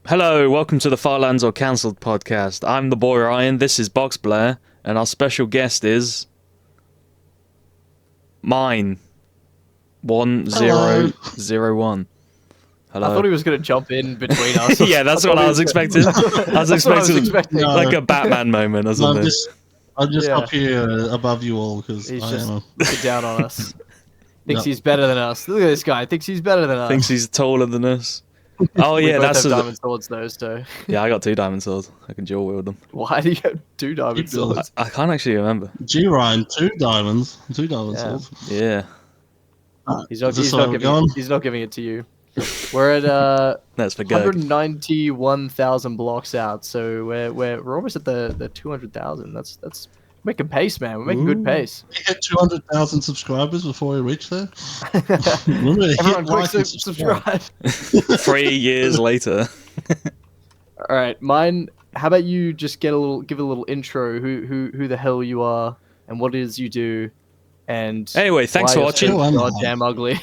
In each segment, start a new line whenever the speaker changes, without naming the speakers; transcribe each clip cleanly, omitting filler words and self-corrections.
Hello, welcome to the Farlands or Cancelled podcast. I'm the boy Ryan, this is Box Blair, and our special guest is... Myne1001. Hello.
I thought he was going to jump in between us.
Yeah, that's what I was expecting. I was expecting like a Batman moment or something.
I'm just up here above you all because
he's
I
just
am.
looking down on us. Thinks he's better than us. Look at this guy. Thinks he's better than us.
Thinks he's taller than us. Oh yeah,
both
that's
have diamond swords though. So
yeah, I got 2 diamond swords. I can dual wield them.
why do you have 2 diamond swords?
I can't actually remember.
G Ryan, 2 diamonds, 2 diamond swords.
Yeah.
He's not giving it to you. We're at
That's for
191,000 blocks out, so we're almost at the 200,000. That's making pace, man. We're making good pace.
We hit 200,000 subscribers before we reach there.
Everyone, quick subscribe.
3 years later.
All right, mine. How about you just give a little intro? Who the hell you are and what it is you do, and
anyway, thanks for watching.
Goddamn ugly.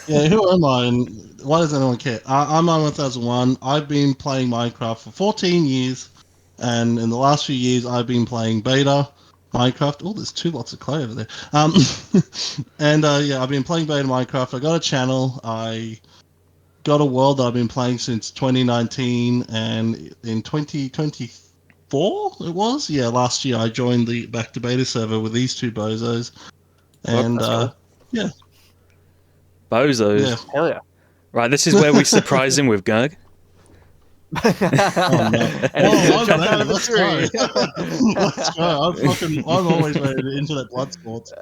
Yeah, who am I and why does anyone care? I'm Myne1001. I've been playing Minecraft for 14 years, and in the last few years I've been playing beta Minecraft. Oh, there's 2 lots of clay over there. And yeah, I've been playing beta Minecraft. I got a channel. I got a world that I've been playing since 2019, and in 2024 it was. Yeah, last year I joined the back to beta server with these 2 bozos, and yeah.
Bozos.
Yeah.
Hell yeah.
Right, this is where we surprise him with Gurg.
And he's gonna jump out of the tree.
Let's go. I'm always ready to internet blood sports.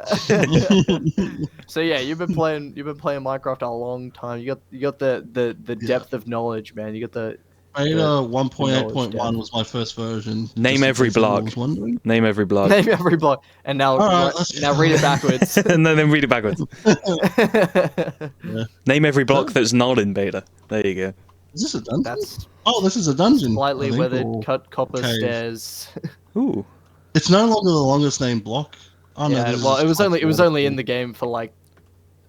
So yeah, you've been playing Minecraft a long time. You got the depth of knowledge, man. You got the
Beta 1.8.1 was my first version.
Name every block. Name every block.
Name every block. And now now read it backwards.
And then read it backwards.
Yeah.
Name every block that's not in beta. There you go.
Is this a dungeon?
That's
this is a dungeon.
slightly
I think,
weathered,
or
cut copper
cave.
stairs.
Ooh.
It's no longer the longest named block. Oh, no,
Yeah,
this is
well, it was
just
only in the game for like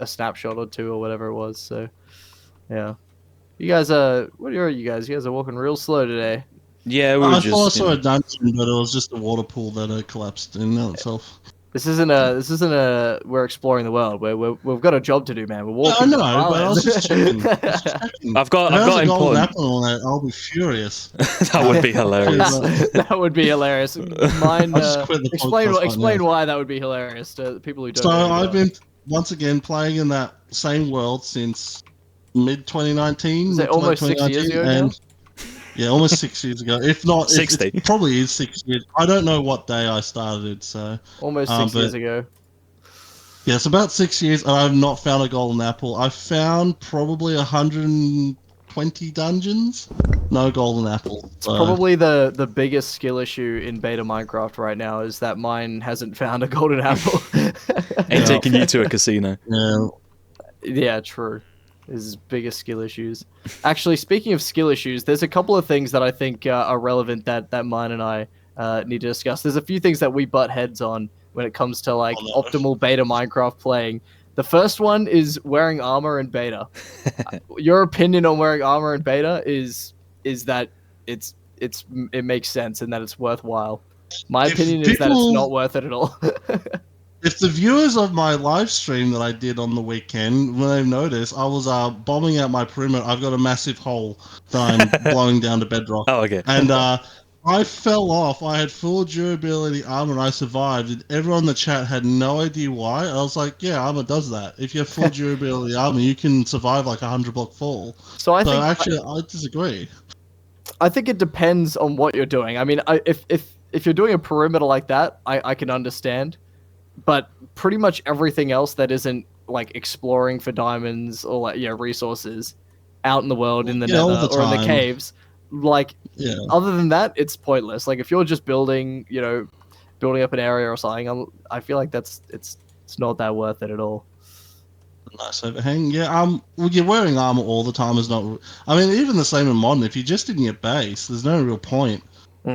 a snapshot or 2 or whatever it was. So, yeah. You guys what are you guys? You guys are walking real slow today.
Yeah, we were
I
just.
thought I saw a dungeon, but it was just a water pool that collapsed in itself.
This isn't a we're exploring the world. We've got a job to do, man. We're walking.
Yeah, I know, but I was just checking.
I've got
a golden
important.
apple on it. I'll be furious.
That would be hilarious.
That would be hilarious. Mine.
I'll just quit the
explain
podcast right now.
why that would be hilarious to the people who don't.
So
know
I've been once again playing in that same world since mid 2019.
Is it almost 6 years ago now?
Yeah, almost 6 years ago. If not,
60.
it probably is 6 years. I don't know what day I started, so
Almost 6 years ago.
yeah, it's about 6 years, and I've not found a golden apple. I've found probably 120 dungeons, no golden apple.
It's probably the biggest skill issue in beta Minecraft right now is that mine hasn't found a golden apple.
Ain't taking you to a casino.
Yeah.
Yeah, true. His biggest skill issues. Actually, speaking of skill issues, there's a couple of things that I think are relevant that Mine and I need to discuss. There's a few things that we butt heads on when it comes to like optimal beta Minecraft playing. The first one is wearing armor in beta. Your opinion on wearing armor in beta is that it makes sense and that it's worthwhile. My opinion is that it's not worth it at all.
If the viewers of my live stream that I did on the weekend, when they've noticed, I was bombing out my perimeter. I've got a massive hole that I'm blowing down to bedrock.
Oh, okay.
And I fell off. I had full durability armor and I survived. And everyone in the chat had no idea why. I was like, yeah, armor does that. If you have full durability armor, you can survive like a 100-block fall.
So I think
I disagree.
I think it depends on what you're doing. I mean, if you're doing a perimeter like that, I can understand. But pretty much everything else that isn't like exploring for diamonds or like resources out in the world in the nether or in the caves, like other than that, it's pointless. Like if you're just building up an area or something, I feel like it's not that worth it at all.
Nice overhang. Yeah, well, you're wearing armor all the time is not. I mean, even the same in modern. If you're just in your base, there's no real point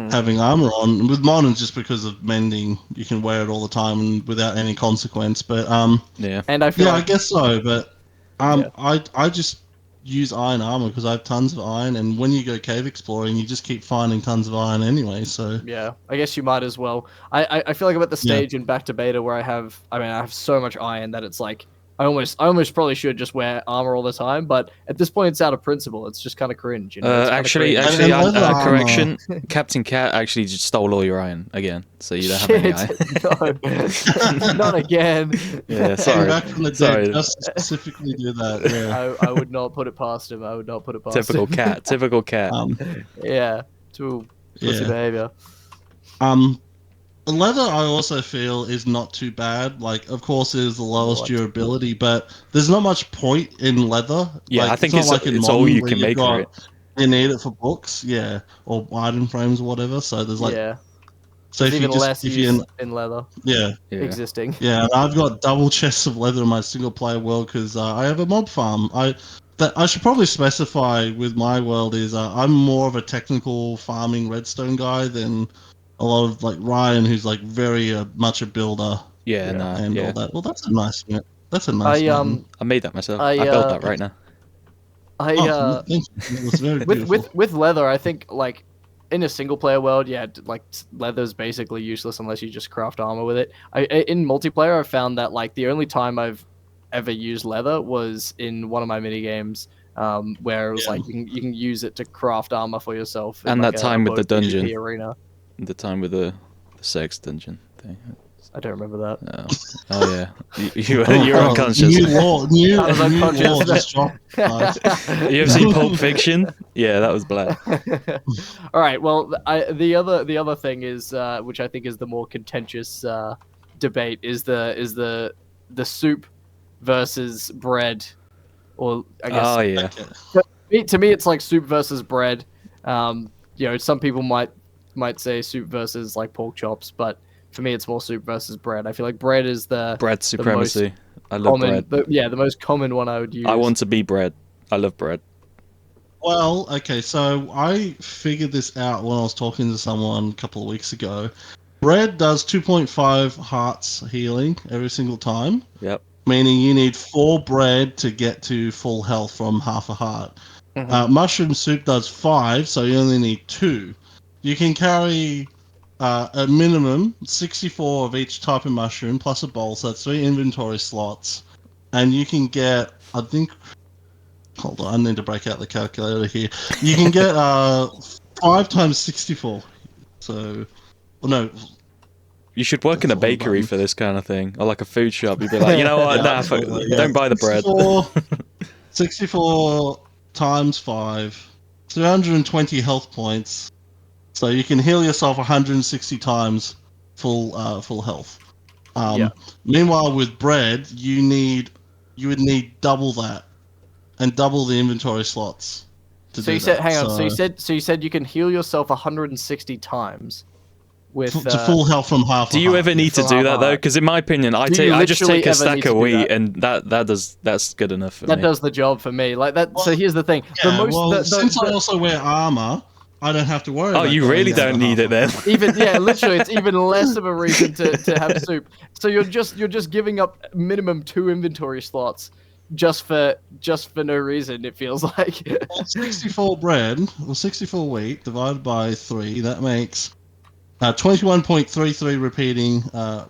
having armor on. With modern, just because of mending, you can wear it all the time and without any consequence. But
yeah,
and I feel
I guess so. But I just use iron armor because I have tons of iron, and when you go cave exploring, you just keep finding tons of iron anyway. So
Yeah, I guess you might as well. I feel like I'm at the
Yeah.
stage in back to beta where I have so much iron that it's like I almost probably should just wear armor all the time, but at this point it's out of principle. It's just kind of cringe, you know. It's kinda
Actually,
cringe.
And leather armor.
correction. Captain Cat actually just stole all your iron again, so you don't have any iron.
Shit, no, not again.
Yeah,
came
sorry.
back from the
Sorry.
dead just to specifically do that. Yeah.
I would not put it past him. I would not put it past
Typical
him.
cat. Typical cat.
Yeah, too pussy
Yeah.
behavior.
Leather, I also feel, is not too bad. Like, of course, it is the lowest
What?
durability, but there's not much point in leather.
Yeah,
like,
I think
not
it's
like in
it's all
modern
you
where
can
you've
make
got-
for it.
You need it for books, yeah, or item frames or whatever. So there's like,
Yeah,
so
there's
if you
even
just,
less
if
use
you,
in leather
yeah,
Yeah.
existing.
yeah, and I've got double chests of leather in my single player world because I have a mob farm. I should probably specify with my world is I'm more of a technical farming redstone guy than a lot of like Ryan, who's like very much a builder
Yeah,
Yeah.
no,
and
yeah.
all that. Well, that's a nice. That's a nice.
I made that myself.
I,
I built
uh,
that right now.
I
Oh, thank you. It was very beautiful.
with leather, I think like in a single player world, yeah, like leather's basically useless unless you just craft armor with it. In multiplayer, I've found that like the only time I've ever used leather was in one of my mini games, where it was
Yeah.
like you can use it to craft armor for yourself.
And
like
that time with the
low PvP
dungeon.
arena.
The time with the sex dungeon thing.
I don't remember that.
Oh yeah, you're
Oh,
unconscious.
New
I was
law
unconscious.
just dropped. guys.
You ever seen Pulp Fiction? Yeah, that was black.
All right. Well, the other thing is, which I think is the more contentious debate, is the soup versus bread, or I guess
Oh yeah.
to me it's like soup versus bread. Some people might say soup versus like pork chops, but for me it's more soup versus bread. I feel like bread is the
Bread supremacy. I love
common,
bread.
the most common one I would use.
I want to be bread. I love bread.
Well, okay, so I figured this out when I was talking to someone a couple of weeks ago. Bread does 2.5 hearts healing every single time,
Yep.
meaning you need 4 bread to get to full health from half a heart. Mushroom soup does 5, so you only need 2. You can carry a minimum 64 of each type of mushroom plus a bowl, so that's 3 inventory slots. And you can get, I think, hold on, I need to break out the calculator here. You can get 5 times 64. So, well, no.
You should work in a
That's all
bakery
about-
for this kind of thing, or like a food shop. You'd be like, you know what?
Yeah,
Nah, fuck,
absolutely, yeah.
don't buy the bread.
64 times 5, 320 health points. So you can heal yourself 160 times full health. Meanwhile, with bread, you would need double that, and double the inventory slots.
So you said, hang on. So you said you can heal yourself 160 times with
to full health from half.
Do you ever need to do that though? Because in my opinion, I just
literally
take a
ever
stack
need to
of
do
wheat,
that?
and that's good enough for
that
me.
does the job for me. Like that. So here's the thing.
Yeah, since I also wear armor, I don't have to worry.
Oh,
about
you
going
really
down
don't
to
need it
half.
then.
literally, it's even less of a reason to have soup. So you're just giving up minimum 2 inventory slots just for no reason. It feels like.
Well, 64 bread or 64 wheat divided by 3, that makes 21.33 repeating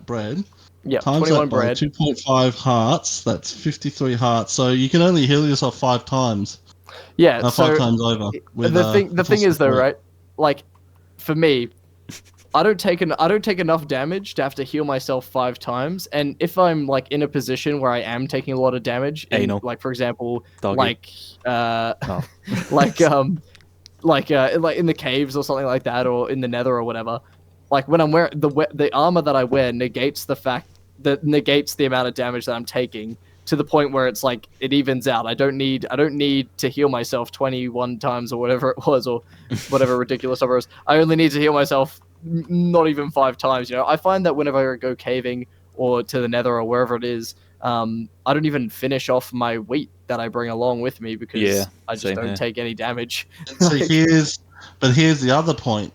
bread.
Yeah,
Times
21
that by
bread.
2.5 hearts, that's 53 hearts. So you can only heal yourself 5 times.
Yeah,
5 times over. With,
the thing is though,
support.
right? Like, for me, I don't take enough damage to have to heal myself 5 times, and if I'm like in a position where I am taking a lot of damage, like for example,
Doggy.
like like in the caves or something like that, or in the Nether or whatever. Like when I'm wearing the armor that I wear negates the amount of damage that I'm taking, to the point where it's like it evens out. I don't need to heal myself 21 times or whatever it was, or whatever ridiculous number it was. I only need to heal myself not even 5 times. You know, I find that whenever I go caving or to the Nether or wherever it is, I don't even finish off my wheat that I bring along with me because I just don't take any damage.
So here's the other point.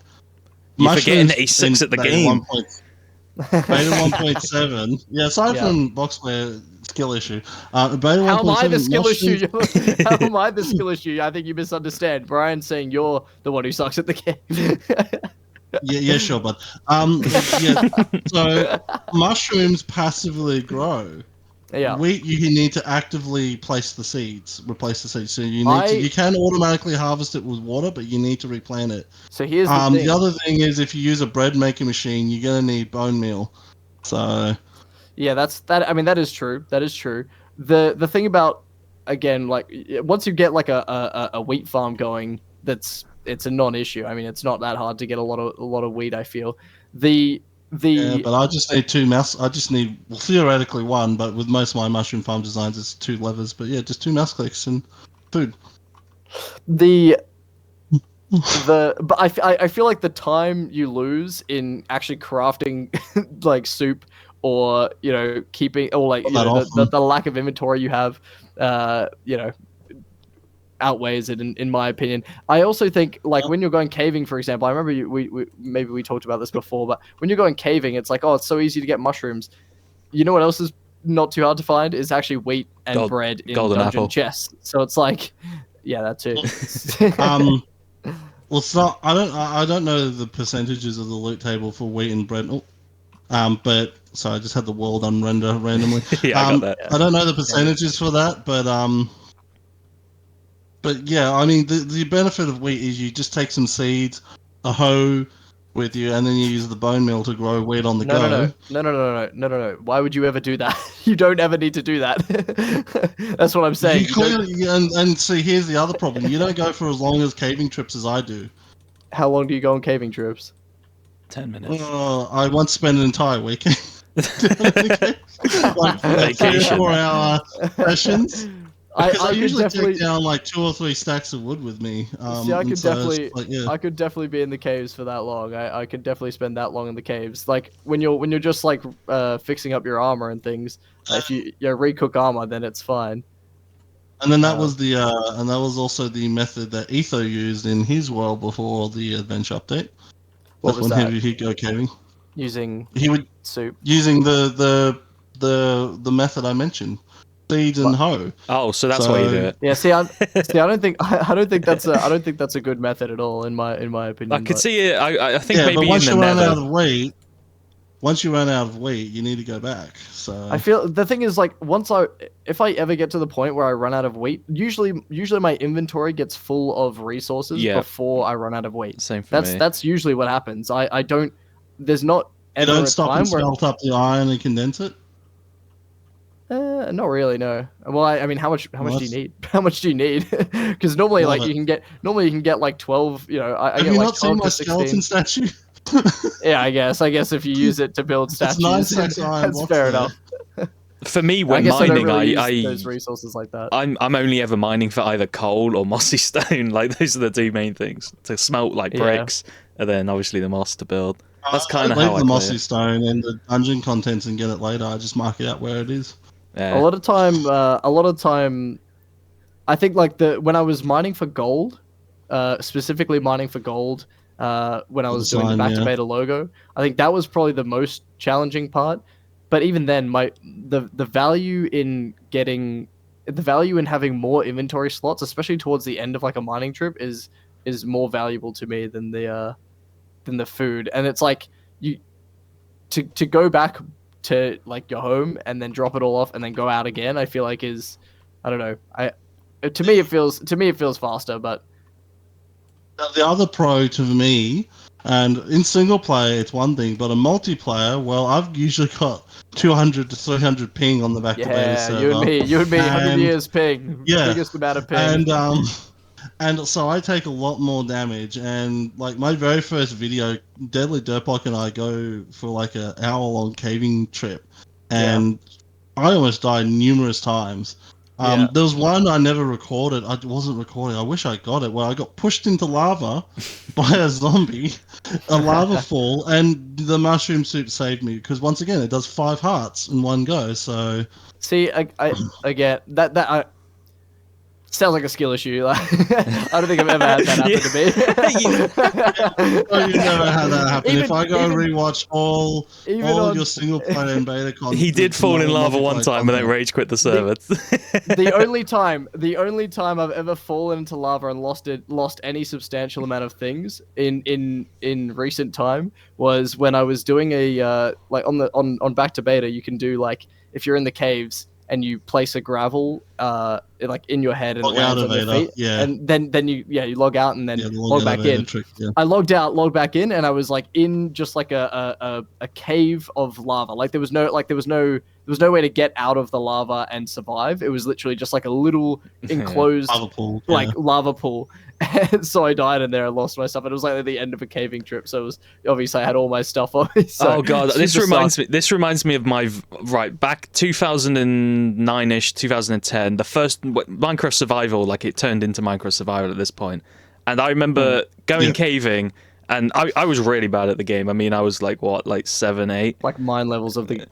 You're forgetting that he sucks at the game.
Beta 1.7. Yeah, aside from Boxware skill issue. Beta
How am I the
1.7
skill issue?
mushrooms.
How am I the skill issue? I think you misunderstand. Brian's saying you're the one who sucks at the game.
Yeah, sure, but yeah. So mushrooms passively grow.
Yeah.
Wheat, you need to actively replace the seeds. So you can automatically harvest it with water, but you need to replant it.
So here's the thing.
The other thing is if you use a bread making machine, you're gonna need bone meal. So
Yeah, that. I mean, that is true. That is true. The thing about, again, like once you get like a wheat farm going, it's a non-issue. I mean, it's not that hard to get a lot of wheat. I feel
yeah, but I just need two mouse. I just need theoretically one, but with most of my mushroom farm designs, it's two levers. But yeah, just two mouse clicks and food.
the but I feel like the time you lose in actually crafting like soup, or keeping, or like the lack of inventory you have, outweighs it in my opinion. I also think like when you're going caving, for example, I remember we talked about this before, but when you're going caving, it's like, oh, it's so easy to get mushrooms. You know what else is not too hard to find is actually wheat and bread in
golden
dungeon
apple
chests. So it's like, yeah, that too.
Well, it's not. I don't know the percentages of the loot table for wheat and bread. But so I just had the world unrender randomly.
Yeah, I got that.
I don't know the percentages for that, but yeah, I mean the benefit of wheat is you just take some seeds, a hoe with you, and then you use the bone meal to grow wheat on the go.
No. Why would you ever do that? You don't ever need to do that. That's what I'm saying.
You clearly, and see, here's the other problem. You don't go for as long as caving trips as I do.
How long do you go on caving trips?
10 minutes.
I once spent an entire weekend. like
Vacation.
4-hour sessions. I usually
definitely
take down like 2 or 3 stacks of wood with me.
See, I could definitely,
yeah.
I could definitely be in the caves for that long. I could definitely spend that long in the caves. Like when you're just like fixing up your armor and things. If you recook armor, then it's fine.
And then that was and that was also the method that Etho used in his world before the adventure update.
What was that?
He'd go caving.
He would soup.
Using the method I mentioned. Seeds and hoe.
Oh, so that's why you do it.
Yeah, I don't think that's a good method at all in my opinion.
I could see it. I think
yeah,
maybe
but once
in
you
the
run
nether.
out of wheat, you need to go back. So
I feel the thing is like if I ever get to the point where I run out of wheat, usually my inventory gets full of resources before I run out of wheat.
Same for me.
That's usually what happens. I don't. There's not ever
you don't
a
stop
time
and smelt up the iron and condense it.
Not really, no. Well, I mean, how much do you need? How much do you need? Because normally, like you can get like 12. I
Have
get
you
like
not seen
12
my
to 16.
skeleton statue?
Yeah, I guess if you use it to build statues,
9 stacks of iron
that's fair
there.
enough.
For me,
I
when
guess
mining,
I don't really use those resources like that.
I'm only ever mining for either coal or mossy stone. Like those are the two main things to smelt like bricks, and then obviously the moss to build. That's kind of how I
leave the mossy
play
stone and the dungeon contents and get it later. I just mark it out where it is.
Yeah.
A lot of time, I think like when I was mining for gold, specifically mining for gold, when I was doing the back to beta logo, I think that was probably the most challenging part. But even then, the value in having more inventory slots, especially towards the end of like a mining trip, is more valuable to me than the food. And it's like to go back to like your home and then drop it all off and then go out again, I feel like I don't know. To me it feels faster, but
the other pro to me, and in single player it's one thing, but a multiplayer, well, I've usually got 200 to 300 ping on the back to beta server.
you and me, 100 years ping, biggest amount of ping.
And so I take a lot more damage, and like my very first video, Deadly Dirtblock and I go for like an hour-long caving trip, and I almost died numerous times. There was one I never recorded. I wasn't recording. I wish I got it. Where I got pushed into lava by a zombie, a lava fall, and the mushroom soup saved me because once again it does 5 hearts in one go. So
see, I get that. Sounds like a skill issue. Like, I don't think I've ever had that happen to me.
Oh, you've never had that happen. If I go and rewatch all
on,
your single player and beta content,
He did fall in lava one time and then rage quit the server.
The only time I've ever fallen into lava and lost any substantial amount of things in recent time was when I was doing a like on back to beta. You can do like if you're in the caves and you place a gravel like in your head and it lands on your feet, and then you log out and then log back in.
Trick,
I logged out, logged back in, and I was like in just like a cave of lava. Like there was no way to get out of the lava and survive. It was literally just like a little enclosed
lava pool,
lava pool. And so I died in there and lost my stuff. And it was like at the end of a caving trip. So it was obviously I had all my stuff on me. So
oh god, this reminds me of my back 2009ish, 2010, the first Minecraft Survival. Like it turned into Minecraft Survival at this point, and I remember going caving. And I was really bad at the game. I mean, I was like, what, like 7, 8?
Like mine levels of the game.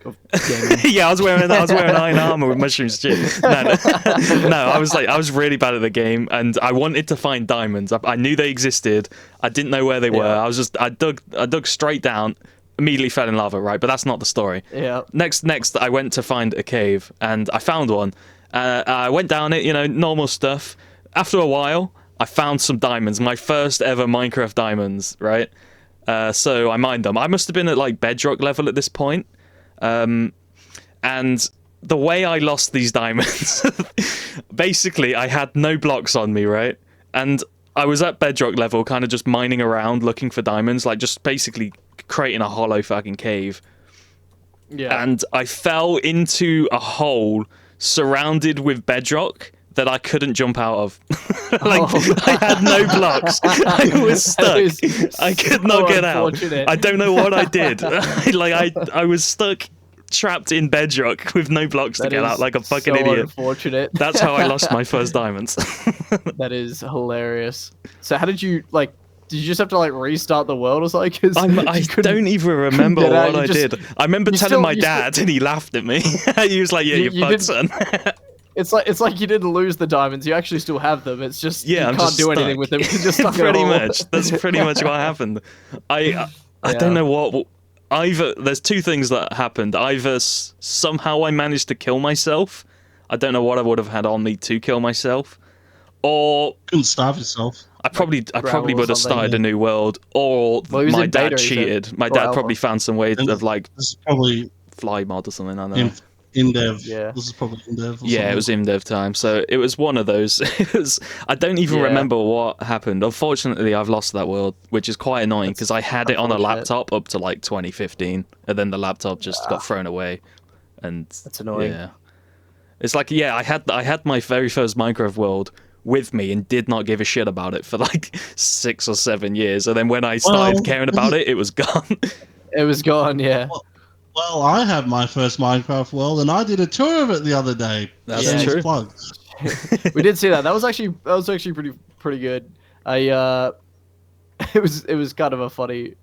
Yeah, I was wearing iron armor with mushrooms too. No, I was really bad at the game, and I wanted to find diamonds. I knew they existed. I didn't know where they were. I dug straight down, immediately fell in lava, right? But that's not the story.
Yeah.
Next, I went to find a cave, and I found one. I went down it, normal stuff. After a while, I found some diamonds, my first ever Minecraft diamonds, right? So I mined them. I must have been at like Bedrock level at this point. And the way I lost these diamonds, basically I had no blocks on me, right? And I was at Bedrock level, kind of just mining around looking for diamonds, like just basically creating a hollow fucking cave.
Yeah.
And I fell into a hole surrounded with bedrock that I couldn't jump out of. I had no blocks. I was stuck. I could not get out. I don't know what I did. I was stuck, trapped in bedrock with no blocks to get out like a fucking idiot.
Unfortunate.
That's how I lost my first diamonds.
That is hilarious. So how did you did you just have to like restart the world or something?
I don't even remember what I did. I remember telling my dad and he laughed at me. He was like, yeah, you fucked, son.
It's like you didn't lose the diamonds. You actually still have them. It's just you
I'm
can't
just
do
stuck.
anything with them because you're stuck
pretty
in a hole.
much. That's pretty much what happened. I don't know what. Either there's two things that happened. Either somehow I managed to kill myself. I don't know what I would have had on me to kill myself, or
couldn't starve yourself.
I probably would have started a new world, or my dad cheated. My dad probably found some way of like
this is probably
fly mod or something. I don't know.
In dev.
Yeah.
This is probably in dev.
Yeah, it was in dev time. So it was one of those. I don't even remember what happened. Unfortunately, I've lost that world, which is quite annoying because I had it on a laptop up to like 2015, and then the laptop just got thrown away. And
that's annoying.
Yeah, it's like I had my very first Minecraft world with me and did not give a shit about it for like 6 or 7 years, and then when I started caring about it, it was gone.
It was gone. Yeah.
Well, I had my first Minecraft world, and I did a tour of it the other day.
That's true.
We did see that. That was actually pretty good. It was kind of a funny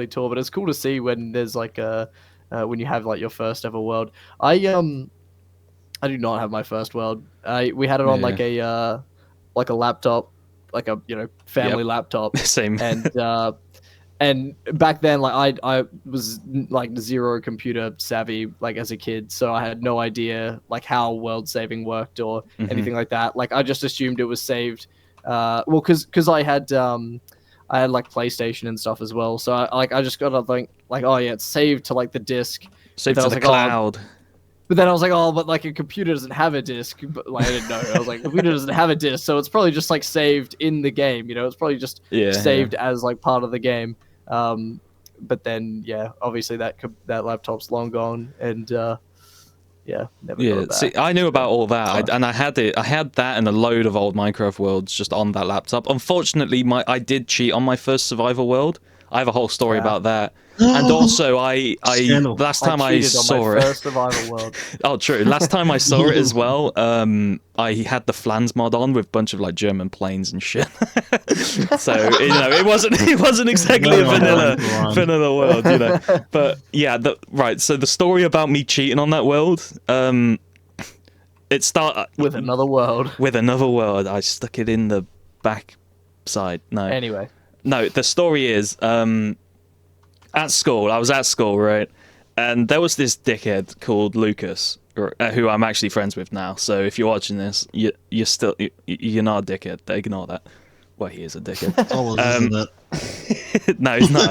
tour, but it's cool to see when there's like when you have like your first ever world. I do not have my first world. We had it on like a laptop, like a family laptop.
Same.
And back then, like I was like zero computer savvy, like as a kid, so I had no idea like how world saving worked or anything like that. Like I just assumed it was saved. Well, because I had like PlayStation and stuff as well, so I just got to think like, oh yeah, it's saved to like the disc,
saved to the cloud.
But then I was like, oh, but like a computer doesn't have a disc. But like, I didn't know. I was like, a computer doesn't have a disc, so it's probably just like saved in the game. It's probably just saved as like part of the game. But then, obviously that laptop's long gone, and never got it back.
See, I knew about all that, and I had that and a load of old Minecraft worlds just on that laptop. Unfortunately, I did cheat on my first survival world. I have a whole story about that. And also, last time I saw it.
First survival world.
Oh, true. Last time I saw it as well, I had the Farlands mod on with a bunch of like German planes and shit. So it wasn't exactly a vanilla world, But yeah, right. So the story about me cheating on that world, it started
With another world.
with another world. I stuck it in the back side. No.
Anyway.
No, the story is, at school, I was at school, right? And there was this dickhead called Lucas, who I'm actually friends with now. So if you're watching this, you're still, you're not a dickhead. Ignore that. Well, he is a dickhead.
Isn't it?
No, he's not.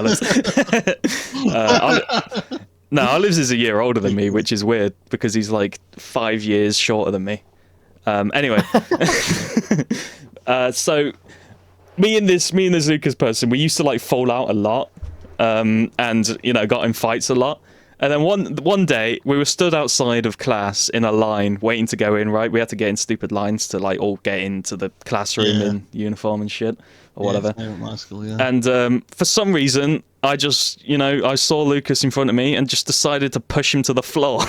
Olives is a year older than me, which is weird because he's like 5 years shorter than me. Anyway, so me and this Lucas person, we used to like fall out a lot, and got in fights a lot. And then one day we were stood outside of class in a line waiting to go in. Right, we had to get in stupid lines to like all get into the classroom in uniform and shit or whatever.
My school,
And for some reason, I just I saw Lucas in front of me and just decided to push him to the floor.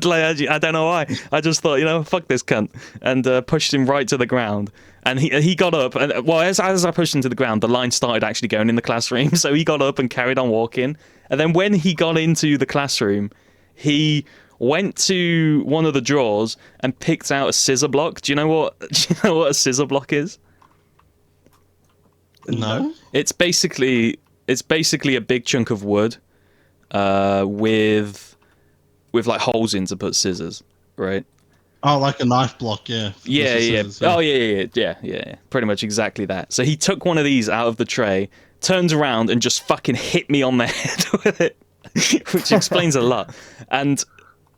Like, I don't know why. I just thought fuck this cunt, and pushed him right to the ground. And he got up, and as I pushed him to the ground, the line started actually going in the classroom. So he got up and carried on walking. And then when he got into the classroom, he went to one of the drawers and picked out a scissor block. Do you know what a scissor block is?
No.
It's basically a big chunk of wood, with like holes in to put scissors, right?
Oh, like a knife block, yeah.
Yeah.
Scissors,
Oh, yeah. Pretty much exactly that. So he took one of these out of the tray, turns around, and just fucking hit me on the head with it, which explains a lot. And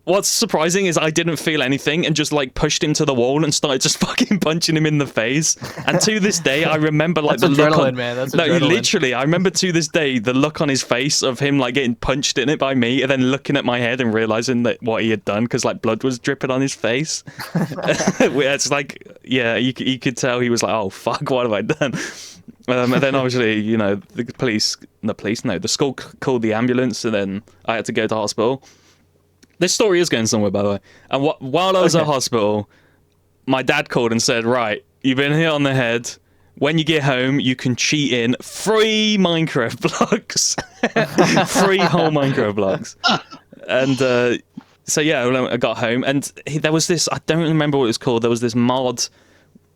what's surprising is I didn't feel anything and just like pushed him to the wall and started just fucking punching him in the face. And to this day, I remember like
That's
the
adrenaline,
look on,
man. That's
no,
adrenaline.
literally, I remember to this day the look on his face of him like getting punched in it by me, and then looking at my head and realizing that what he had done because like blood was dripping on his face. It's like, yeah, you could tell he was like, oh fuck, what have I done? And then obviously, the school called the ambulance, and then I had to go to hospital. This story is going somewhere, by the way. And while I was at hospital, my dad called and said, right, you've been hit on the head. When you get home, you can cheat in 3 Minecraft blocks. 3 whole Minecraft blocks. And so, yeah, I got home. And there was this, I don't remember what it was called. There was this mod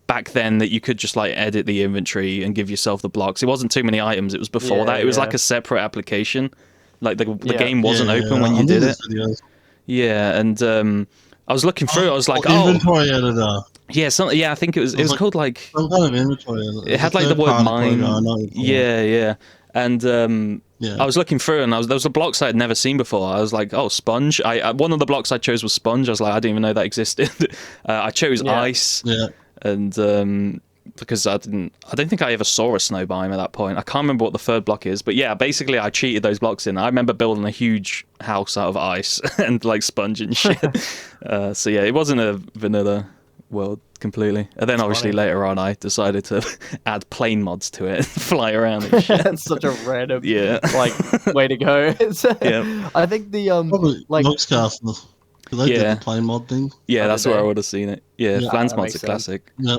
back then that you could just like edit the inventory and give yourself the blocks. It wasn't too many items. It was before that. It was like a separate application. Like the game wasn't open when you did it.
Videos.
Yeah, and I was looking through. I was like,
inventory editor.
Yeah, I think it was called like
some kind of inventory editor.
It had like the word mine. Yeah. And I was looking through, and there was a blocks I had never seen before. I was like, oh, sponge. One of the blocks I chose was sponge. I was like, I didn't even know that existed. I chose ice.
Yeah.
And because I don't think I ever saw a snow biome at that point. I can't remember what the third block is, but yeah, basically I cheated those blocks in. I remember building a huge house out of ice and like sponge and shit. So yeah, it wasn't a vanilla world completely. And then obviously later on I decided to add plane mods to it and fly around and shit.
That's such a random
like
way to go.
Yeah.
I think the
probably
like
Noxcasters. They did the plane mod thing.
Yeah, that's where I would have seen it. Yeah, Farlands mod's a
sense.
classic.
Yeah.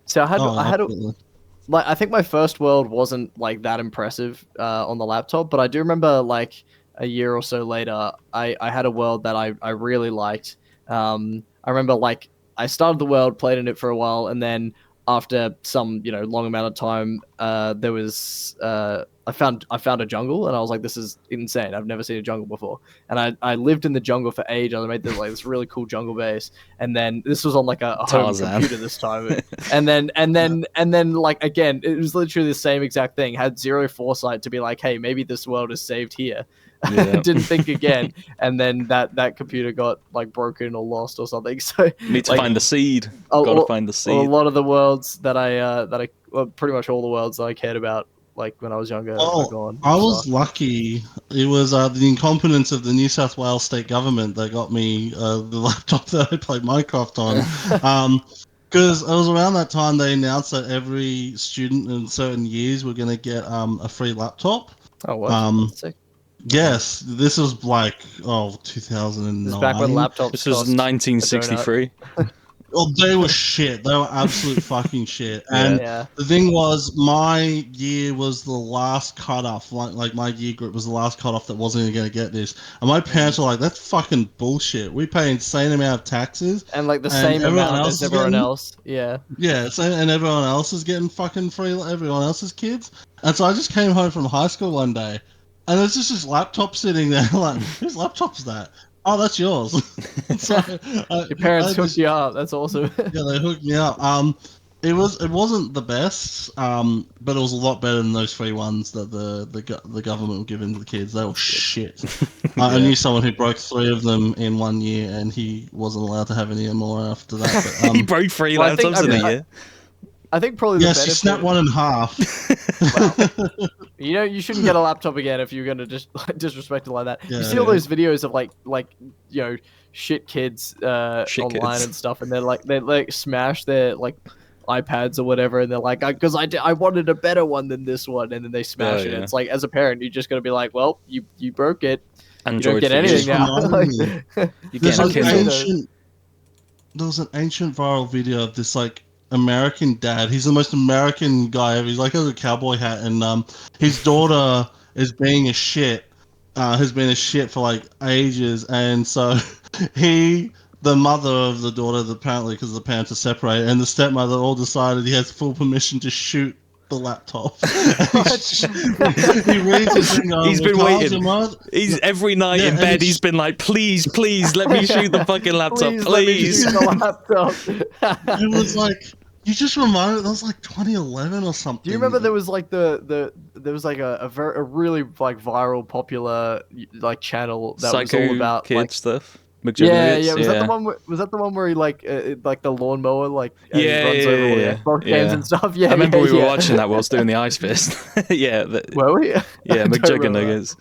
So I think my first world wasn't like that impressive on the laptop, but I do remember like a year or so later, I had a world that I really liked. I remember like I started the world, played in it for a while, and then after some long amount of time, there was I found a jungle, and I was like, this is insane. I've never seen a jungle before. And I lived in the jungle for ages. I made this really cool jungle base, and then this was on like a home computer this time. and then like again, it was literally the same exact thing. Had zero foresight to be like, hey, maybe this world is saved here.
Yeah.
Didn't think again, and then that computer got like broken or lost or something. So
need to find the seed. Gotta find the seed.
A lot of the worlds that I pretty much all the worlds that I cared about, like when I was younger, are gone.
I was lucky. It was the incompetence of the New South Wales state government that got me the laptop that I played Minecraft on. Because it was around that time they announced that every student in certain years were going to get a free laptop.
Oh, wow. That's sick.
Yes, this was like 2009.
This is back when laptops.
This was 1963.
Oh, they were shit. They were absolute fucking shit. And
Yeah.
the thing was, my year was the last cutoff. Like my year group was the last cutoff that wasn't going to get this. And my parents were like, "That's fucking bullshit. We pay insane amount of taxes,
And like the
and
same
everyone
amount
else
as
is
everyone
getting
else. Yeah.
yeah, so, and everyone else is getting fucking free. Everyone else's kids." And so I just came home from high school one day, and there's just this laptop sitting there. Like, whose laptop's that? Oh, that's yours. So,
Your parents
I
hooked
just-
you up. That's awesome.
yeah, they hooked me up. It wasn't the best, but it was a lot better than those free ones that the government were giving to the kids. They were shit. I knew someone who broke 3 of them in 1 year, and he wasn't allowed to have any more after that. But,
He broke 3
Well, I think-
laptops in
I
a
mean,
year.
I think probably the
yes, he
benefit.
snapped one in half.
Wow. You know, you shouldn't get a laptop again if you're gonna just disrespect it like that. You see all
Yeah.
those videos of like you know shit kids
Shit
online
kids.
and stuff, and they like smash their like iPads or whatever, and they're like, because I wanted a better one than this one, and then they smash
Oh,
it.
yeah.
It's like, as a parent, you're just gonna be like, well, you broke it. You don't
Android
get
for you.
anything now.
reminded me.
You're
There's
getting a
an
Kindle.
ancient. There was an ancient viral video of this like American dad. He's the most American guy ever. He's like has a cowboy hat, and his daughter is being a shit. Has been a shit for like ages, and so the mother of the daughter, apparently because the parents are separated, and the stepmother all decided he has full permission to shoot the laptop. He reads his thing.
He's been waiting. He's every night
Yeah,
in
and
bed.
it's-
He's been like, please, let me shoot the fucking laptop,
Please let me
please.
shoot the laptop.
It was like you just reminded. That was like 2011 or something.
Do you remember there was like there was like a really like viral popular like channel that was
Psycho
all about
kid
like
stuff.
yeah,
McJuggernuggets,
was that the one? Was that the one where he like the lawnmower like and he
Yeah,
runs
yeah,
over all the
yeah,
Xbox
yeah.
games and stuff? Yeah,
I remember
yeah,
we were
yeah.
watching that whilst doing the ice fist. Yeah,
Were we?
yeah,
I don't remember that.
McJuggernuggets.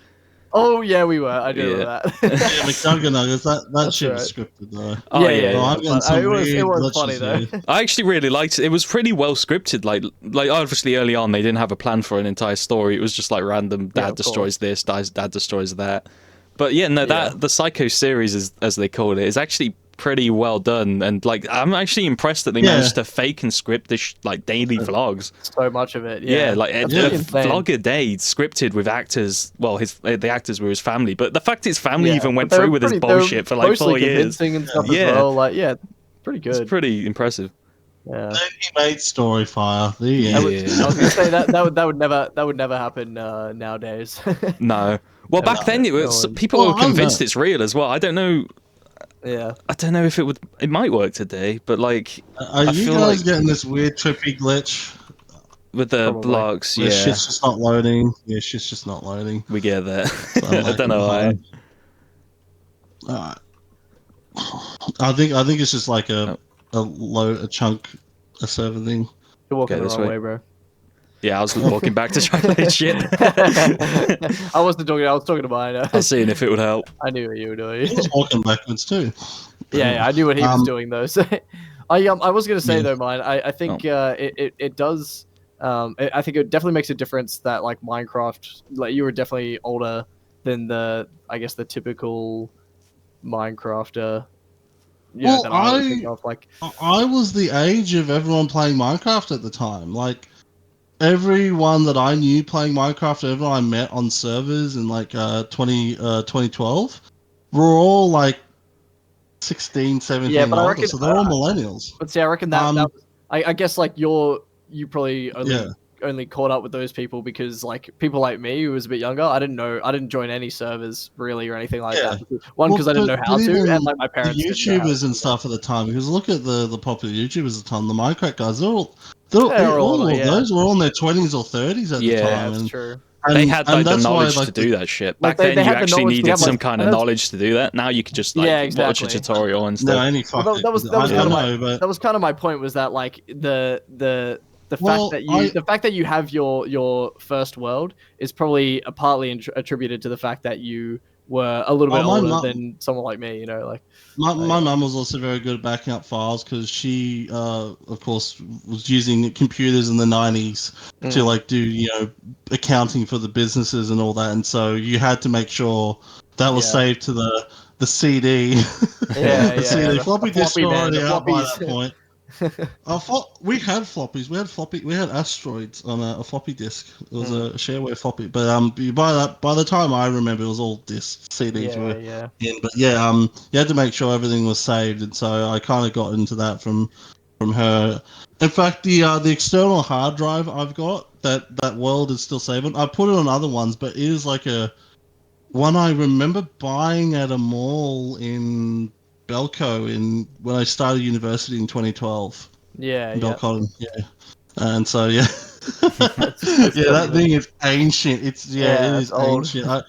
Oh yeah, we were. I do
Yeah.
remember that.
Yeah, McJuggernuggets. That
That's
shit was
right.
scripted though.
Oh,
yeah,
yeah,
Oh, I'm
but,
getting some
it was
weird
funny
glitches
though.
here.
I actually really liked it. It was pretty well scripted. Like obviously early on they didn't have a plan for an entire story. It was just like random.
Yeah,
Dad
of
destroys this. Dad destroys that. But yeah, no,
Yeah.
the Psycho series, as they called it, is actually pretty well done. And like, I'm actually impressed that they
Yeah.
managed to fake and script this like daily vlogs.
So much of it.
Yeah,
Yeah,
like
That's
a
really insane.
vlog a day scripted with actors. Well, the actors were his family, but the fact his family
Yeah,
even went
but they
through
were
with his
pretty- they were
bullshit for like
mostly
4 years.
convincing and stuff
Yeah.
as well. Like yeah, pretty
It's
good.
pretty impressive.
Yeah.
Then he made Storyfire. The
Yeah.
end.
I was gonna say that would never happen nowadays.
No. Well, back then it was
no.
people
Well,
were
I don't
convinced
know.
it's real as well. I don't know.
Yeah.
I don't know if it would. It might work today, but like
Are
I
you
feel
guys
like-
getting this weird trippy glitch?
with the
Probably.
blocks,
Where
yeah,
shit's just not loading. Yeah, shit's just not loading.
we get that.
So I'm
I
like,
don't know why.
Alright. I think it's just like a chunk, a server thing.
You're walking
Okay,
the
this
wrong
way.
way, bro.
Yeah, I was walking back to try and load shit.
I wasn't talking. I was talking to mine.
I was seeing if it would help.
I knew what you were doing.
I was walking backwards too.
Yeah, I knew what he was doing though. So, I was gonna say
Yeah.
though, mine. I think it does. I think it definitely makes a difference that like Minecraft, like you were definitely older than the typical Minecrafter. You know,
Well,
that I would think of. Like
I was the age of everyone playing Minecraft at the time. Like everyone that I knew playing Minecraft, everyone I met on servers in like 2012, were all like 16, 17
Yeah, but I
older,
reckon-
so they're all millennials.
But see, I reckon that, I guess like you probably
Yeah.
only caught up with those people because like people like me who was a bit younger, I didn't join any servers really or anything like
Yeah.
that. One, because I didn't know how to,
even
and like my
the
parents. didn't know how
YouTubers
to.
and stuff at the time, because look at the popular YouTubers at the time, the Minecraft guys, they're all
all, yeah.
those were all in their 20s or 30s at
Yeah.
the
Yeah,
time.
that's
and,
true.
They had like the
that's why,
knowledge
like,
to do that shit.
Like,
Back
they
then, you
had the
actually
knowledge to
needed
have,
some
like-
kind
and
of
that's-
knowledge to do that. Now you could just like
Yeah,
watch a
exactly.
tutorial and
No,
stuff.
any fuck
Well,
it.
that was
I
kind of my
know, but
that was kind of my point, was that like the
Well,
fact that you have your first world is probably partly attributed to the fact that you were a little bit
Well, my
older
mum-
than someone like me, you know, like
my mum was also very good at backing up files because she, of course, was using computers in the 90s to like do accounting for the businesses and all that, and so you had to make sure that was
Yeah.
saved to the CD.
Yeah,
The CD
the
floppy disks
floppy
were
man,
already
the
out by
floppies.
that point. We had floppies. We had asteroids on a floppy disk. It was a shareware floppy. But by the time I remember, it was all discs. CDs were
Yeah.
in. But yeah, you had to make sure everything was saved, and so I kind of got into that from her. In fact, the external hard drive I've got, that world is still saving. I put it on other ones, but it is like a one I remember buying at a mall in Belco when I started university in 2012.
Yeah,
In
yeah.
Belconnen, yeah. And so yeah,
That's
yeah, that
definitely.
thing is ancient. It
Yeah, it's
is
old.
ancient.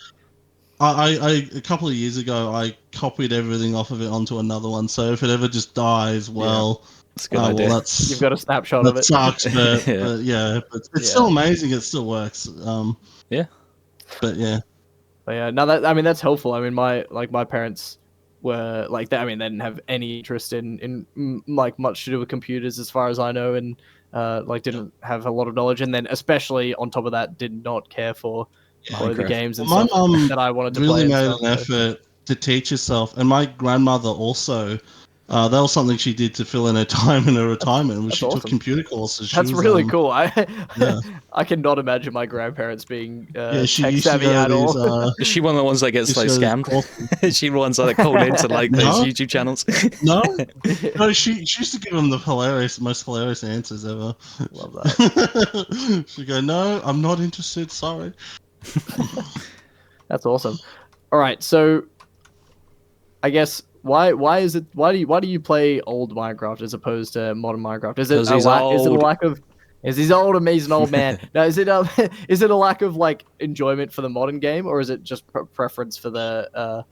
I a couple of years ago I copied everything off of it onto another one. So if it ever just dies, well,
That's a good idea.
You've got a snapshot of
that
it.
sucks. But
Yeah.
yeah, but it's
Yeah.
still amazing. It still works.
Yeah.
But yeah.
But yeah, no, that's helpful. I mean, my parents were like that. I mean, they didn't have any interest in like much to do with computers, as far as I know, and like didn't have a lot of knowledge. And then, especially on top of that, did not care for the
Minecraft.
games and
My
stuff
mum
that I wanted to
really
play and
made
stuff.
an
So
effort to teach herself, and my grandmother also. That was something she did to fill in her time in her retirement. Was
that's
she took
awesome.
computer courses? She
That's
was
really cool.
yeah
I cannot imagine my grandparents being
yeah she
tech
used to
savvy
go
at
to these
all.
Is she one of the ones that gets like scammed?
courses.
Is she one that call into like those
No,
YouTube channels?
no, no. She used to give them the most hilarious answers ever.
Love that.
She'd go, "No, I'm not interested. Sorry."
That's awesome. All right, so I guess why do you play old Minecraft as opposed to modern Minecraft? Is it
'Cause
a
he's
is it a
old.
lack of is he's old amazing old man? Now is it is it a lack of like enjoyment for the modern game, or is it just preference for the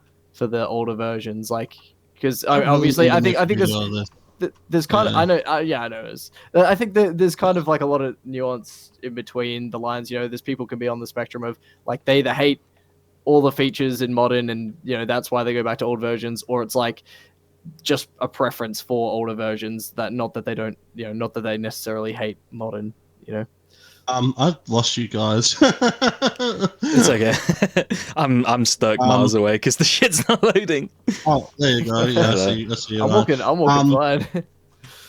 older versions? Like because
I really
obviously
think
I
it
think
makes
I think
me well this.
there's kind of
Yeah.
I know yeah I know I think there's kind of like a lot of nuance in between the lines. You know, there's people can be on the spectrum of like they either hate all the features in modern and that's why they go back to old versions, or it's like just a preference for older versions, that not that they don't not that they necessarily hate modern.
I've lost you guys.
It's okay. I'm stuck miles away because the shit's not loading.
Oh, there you go. Yeah, I see you.
I'm walking fine.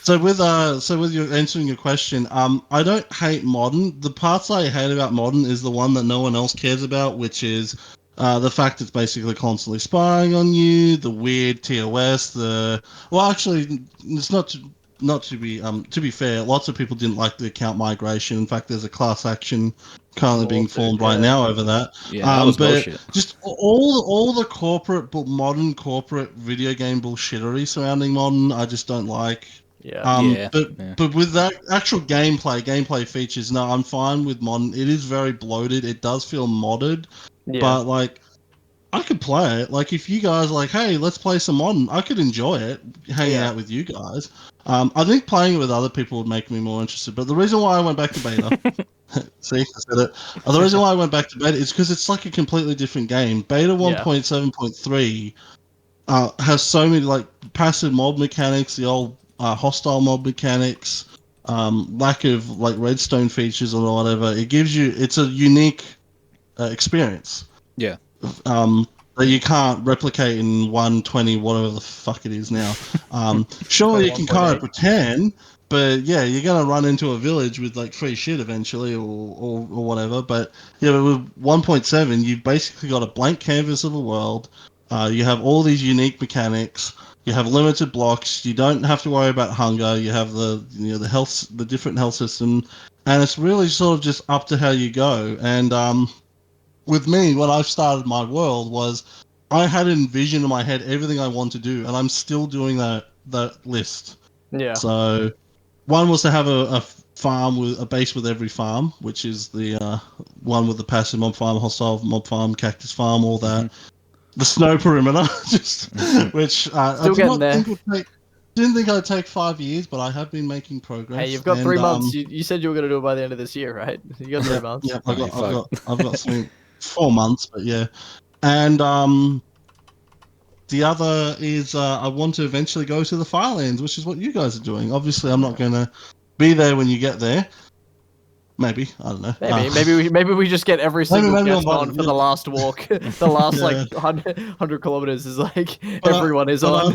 So with your answering your question, I don't hate modern. The parts I hate about modern is the one that no one else cares about, which is the fact it's basically constantly spying on you, the weird TOS, actually it's not to be fair, lots of people didn't like the account migration. In fact, there's a class action currently being formed right now over that.
Yeah, that was
But
bullshit.
just all the modern corporate video game bullshittery surrounding modern, I just don't like.
Yeah.
But with that actual gameplay features, no, I'm fine with modern. It is very bloated. It does feel modded, but like I could play it. Like if you guys are like, hey, let's play some modern, I could enjoy it, hanging out with you guys. I think playing it with other people would make me more interested. But the reason why I went back to beta, see, I said it. The reason why I went back to beta is because it's like a completely different game. Beta 1.7.3 has so many like passive mob mechanics, the old hostile mob mechanics, lack of like redstone features or whatever. It's a unique experience.
Yeah.
That you can't replicate in 120, whatever the fuck it is now. Sure, you can kind of pretend, but yeah, you're gonna run into a village with like free shit eventually, or whatever. But yeah, with 1.7, you've basically got a blank canvas of a world. You have all these unique mechanics. You have limited blocks. You don't have to worry about hunger. You have the health, the different health system, and it's really sort of just up to how you go. And with me, when I started my world, was I had envisioned in my head everything I want to do, and I'm still doing that list.
Yeah.
So one was to have a farm with a base with every farm, which is the one with the passive mob farm, hostile mob farm, cactus farm, all that.
Mm-hmm.
The snow perimeter, which I didn't think it'd take 5 years, but I have been making progress.
Hey, you've got 3 months. You said you were going to do it by the end of this year, right? You got 3 months.
Yeah, I've got 4 months, but yeah. And the other is I want to eventually go to the Farlands, which is what you guys are doing. Obviously, I'm not going to be there when you get there. Maybe, I don't know.
Maybe we just get every single
maybe
guest
on
on
Modern,
for
yeah.
the last walk. The last
Yeah.
like 100 kilometers is like
But
everyone is
but
on.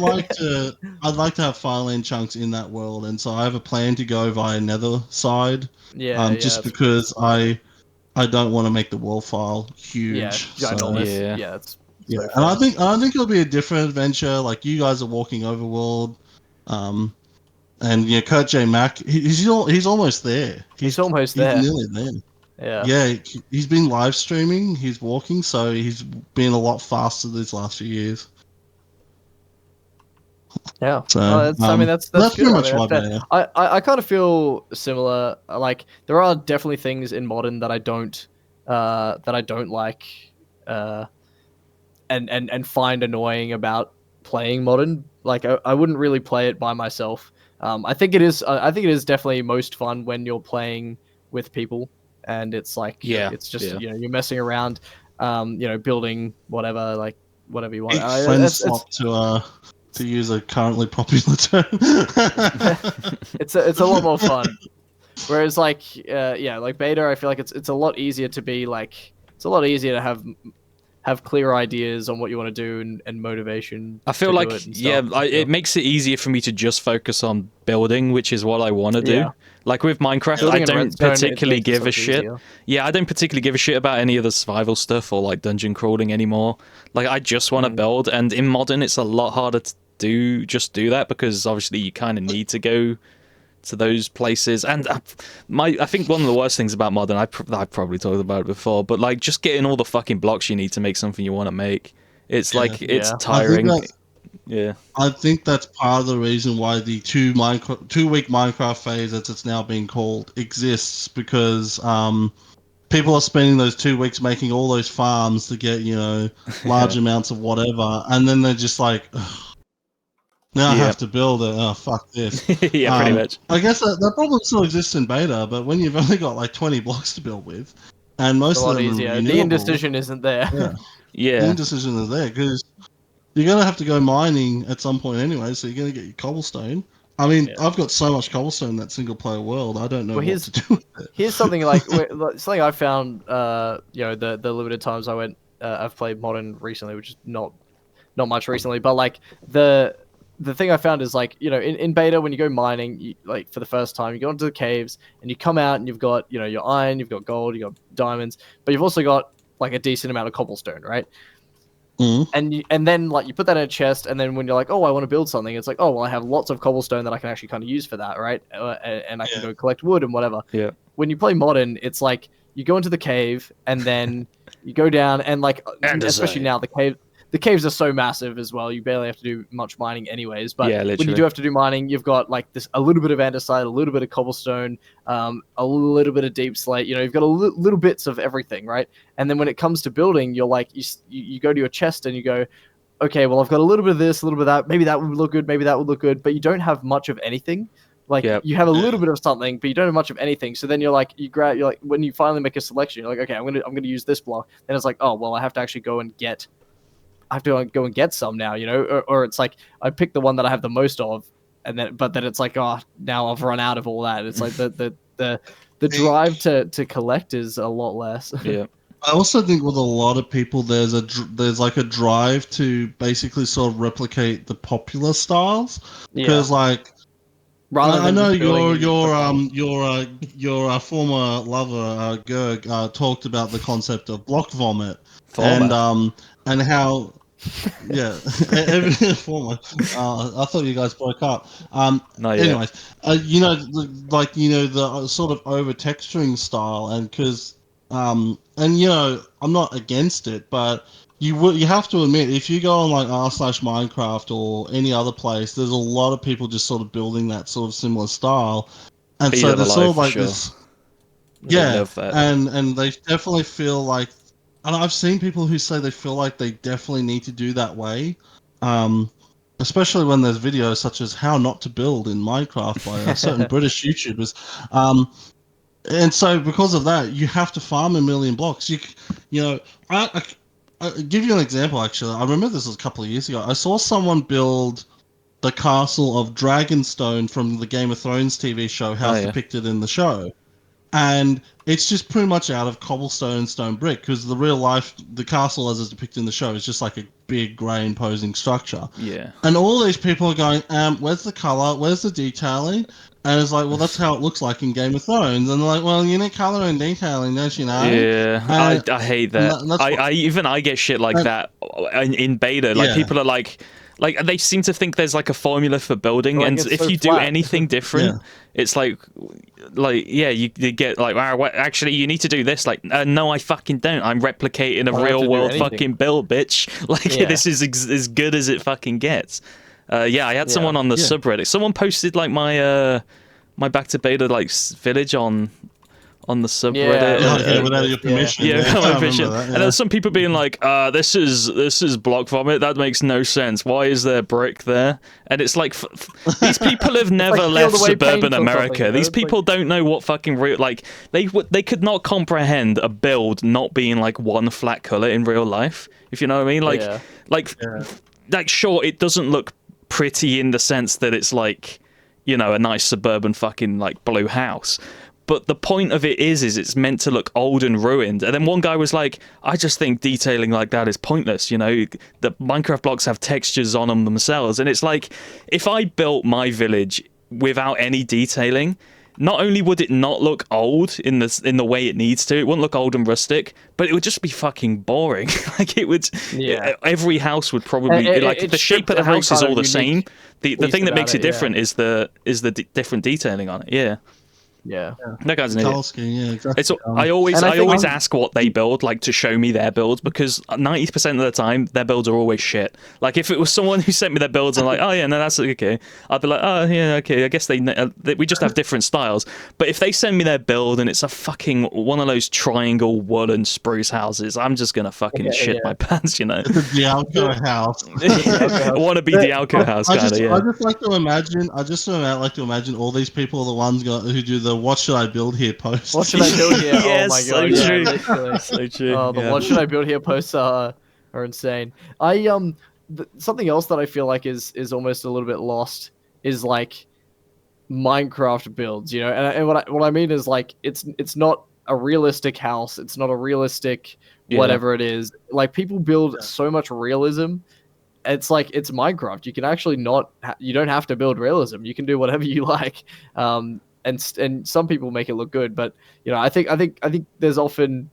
I'd like to have Farland chunks in that world, and so I have a plan to go via Nether side.
Yeah,
Just
that's
because
smart.
I don't want to make the world file
Yeah,
huge. So
ginormous.
Yeah.
Yeah, it's
yeah,
so
and
fair.
I think it'll be a different adventure. Like you guys are walking overworld, and Kurt J Mac, he's almost there.
He's almost
He's
there.
nearly there.
Yeah.
Yeah, he's been live streaming. He's walking, so he's been a lot faster these last few years.
Yeah.
So
I mean, that's
that's
good.
pretty
I
much
mean,
my
that's fair.
beta.
I kind of feel similar. Like there are definitely things in modern that I don't like, uh, and find annoying about playing modern. Like I wouldn't really play it by myself. I think it is. I think it is definitely most fun when you're playing with people, and it's like
Yeah.
it's just
Yeah.
you're messing around, building whatever whatever you want.
Friend swap to use a currently popular term.
It's a lot more fun. Whereas like like beta, I feel like it's a lot easier to be like it's a lot easier to have clear ideas on what you want to do and motivation.
I feel
to
like
do it and
yeah,
stuff.
it makes it easier for me to just focus on building, which is what I want to do.
Yeah.
Like with Minecraft,
Building
I
in
don't
Redstone, it
particularly
makes it so
give a
much
shit.
easier.
Yeah, I don't particularly give a shit about any of the survival stuff or like dungeon crawling anymore. Like I just want to build, and in modern, it's a lot harder to do that because obviously you kind of need to go to those places. And I think one of the worst things about modern, I probably talked about it before, but like just getting all the fucking blocks you need to make something you want to make. It's like it's
Yeah.
tiring. Yeah.
I think that's part of the reason why the 2 week Minecraft phase, as it's now being called, exists because people are spending those 2 weeks making all those farms to get large amounts of whatever, and then they're just like, "Ugh, now I
Yeah.
have to build it. Oh fuck this."
Yeah, pretty much.
I guess that problem still exists in beta, but when you've only got like 20 blocks to build with, and most
It's a
of
lot
them are
easier. The
renewable,
indecision isn't there.
yeah, the
Yeah.
indecision is there because you're gonna have to go mining at some point anyway, so you're gonna get your cobblestone. I mean,
Yeah.
I've got so much cobblestone in that single player world. I don't know
Well,
what to do with it.
Here's something like something I found. The limited times I've played modern recently, which is not much recently, but like the thing I found is like in beta when you go mining, like for the first time, you go into the caves and you come out and you've got your iron, you've got gold, you've got diamonds, but you've also got like a decent amount of cobblestone, right? And then like you put that in a chest, and then when you're like, oh, I want to build something, it's like, oh, well, I have lots of cobblestone that I can actually kind of use for that, right? And I can go collect wood and whatever.
Yeah.
When you play modern, it's like you go into the cave and then you go down and like especially now the caves are so massive as well. You barely have to do much mining anyways. But
Yeah,
when you
literally.
do have to do mining, you've got like a little bit of andesite, a little bit of cobblestone, a little bit of deep slate. You've got little bits of everything, right? And then when it comes to building, you're like you go to your chest and you go, okay, well I've got a little bit of this, a little bit of that. Maybe that would look good. Maybe that would look good. But you don't have much of anything. Like you have a little bit of something, but you don't have much of anything. So then you're like when you finally make a selection, you're like, okay, I'm gonna use this block. Then it's like, oh well, I have to actually go and get some now, or it's like I pick the one that I have the most of, and then it's like, oh, now I've run out of all that. It's like the drive to collect is a lot less.
Yeah.
I also think with a lot of people, there's like a drive to basically sort of replicate the popular styles because like.
Rather
I
than
know
just building
your former lover Gerg talked about the concept of block vomit
Former.
and how every former I thought you guys broke up.
Not yet.
Anyways, the sort of over texturing style, and because and I'm not against it, but you have to admit, if you go on like r/Minecraft or any other place, there's a lot of people just sort of building that sort of similar style, and
Speed
so
of the
there's sort
life,
of like
for sure.
this,
They love that.
and they definitely feel like, and I've seen people who say they feel like they definitely need to do that way, especially when there's videos such as how not to build in Minecraft by certain British YouTubers, and so because of that, you have to farm a million blocks. I'll give you an example, actually. I remember this was a couple of years ago. I saw someone build the castle of Dragonstone from the Game of Thrones TV show, House depicted in the show. and it's just pretty much out of cobblestone and stone brick, because the real life, the castle as it's depicted in the show is just like a big grey imposing structure.
Yeah.
And all these people are going, where's the colour? Where's the detailing? And it's like, well, that's how it looks like in Game of Thrones. And they're like, well, you need colour and detailing, don't you know?
Yeah, I hate that. I get shit like that in beta. Like, people are like they seem to think there's like a formula for building, and if you do anything different, it's like you get like, actually you need to do this. Like, no, I fucking don't. I'm replicating a real world fucking build, bitch. Like, this is as good as it fucking gets. I had someone on the subreddit. Someone posted like my my back to beta like village on the subreddit.
Without your permission.
Without my permission. And there's some people being like, this is block vomit. That makes no sense. Why is there brick there? And it's like, these people have never left suburban America. These people don't know what fucking real, like, they could not comprehend a build not being like one flat color in real life. If you know what I mean? Like, sure, it doesn't look pretty in the sense that it's like, you know, a nice suburban fucking like blue house. But the point of it is it's meant to look old and ruined. And then one guy was like, I just think detailing like that is pointless. You know, the Minecraft blocks have textures on them themselves. And it's like, if I built my village without any detailing, not only would it not look old in the way it needs to, it wouldn't look old and rustic, but it would just be fucking boring. Like, it would, every house would probably, the shape of the house is all the same. The thing that makes it different is the different detailing on it. Yeah.
Yeah,
that guy's an idiot.
Exactly.
It's, I always ask what they build, like, to show me their builds, because 90% of the time their builds are always shit. Like, if it was someone who sent me their builds and like, oh yeah, no, that's okay, I'd be like, oh yeah, okay, I guess we just have different styles. But if they send me their build and it's a fucking one of those triangle wooden spruce houses, I'm just gonna fucking shit my pants, you know.
It's a Dialco house.
I want to be Dialco house kind of.
I just like to imagine all these people are the ones who do the "What should I build here" posts.
What should I build here?
Yes,
oh my
so
god,
true.
literally.
So true.
Oh, the "What should I build here" posts are insane. Something else that I feel like is almost a little bit lost is like Minecraft builds, you know. And what I mean is, like, it's not a realistic house. It's not a realistic whatever it is. Like, people build so much realism. It's like, it's Minecraft. You can actually you don't have to build realism. You can do whatever you like. And some people make it look good, but you know, I think there's often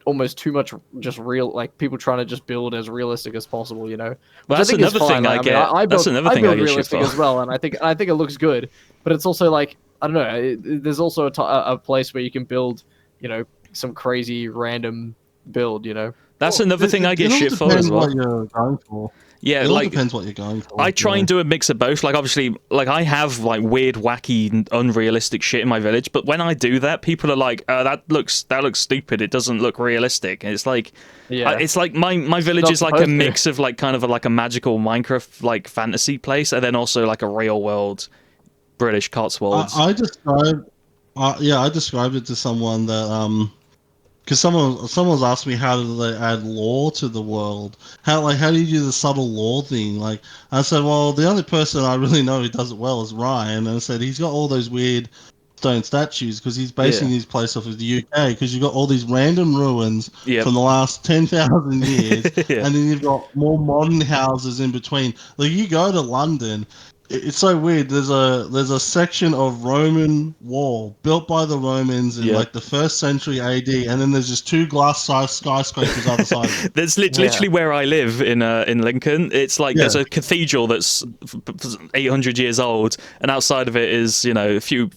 almost too much just real, like, people trying to just build as realistic as possible, you know.
Well, that's another thing I get. I build
realistic as well, and I think it looks good, but it's also like, I don't know. There's also a place where you can build, you know, some crazy random build, you know.
That's another thing I get shit for as well.
What you're going for.
Yeah,
it
like,
depends what you're going for.
I try and do a mix of both. Like, obviously, like, I have like weird, wacky, unrealistic shit in my village, but when I do that, people are like, that looks stupid. It doesn't look realistic. And it's like, it's like my village is like a mix of like kind of like a magical Minecraft like fantasy place, and then also like a real world British Cotswolds.
I described it to someone that because someone's asked me how do they add lore to the world? How do you do the subtle lore thing? Like, I said, well, the only person I really know who does it well is Ryan, and I said he's got all those weird stone statues because he's basing his place off of the UK, because you've got all these random ruins from the last 10,000 years, and then you've got more modern houses in between. Like, you go to London. It's so weird. There's a section of Roman wall built by the Romans in like the 1st century AD, and then there's just 2 glass-sized skyscrapers either side of it.
That's literally where I live in Lincoln. It's like there's a cathedral that's 800 years old, and outside of it is, you know, a few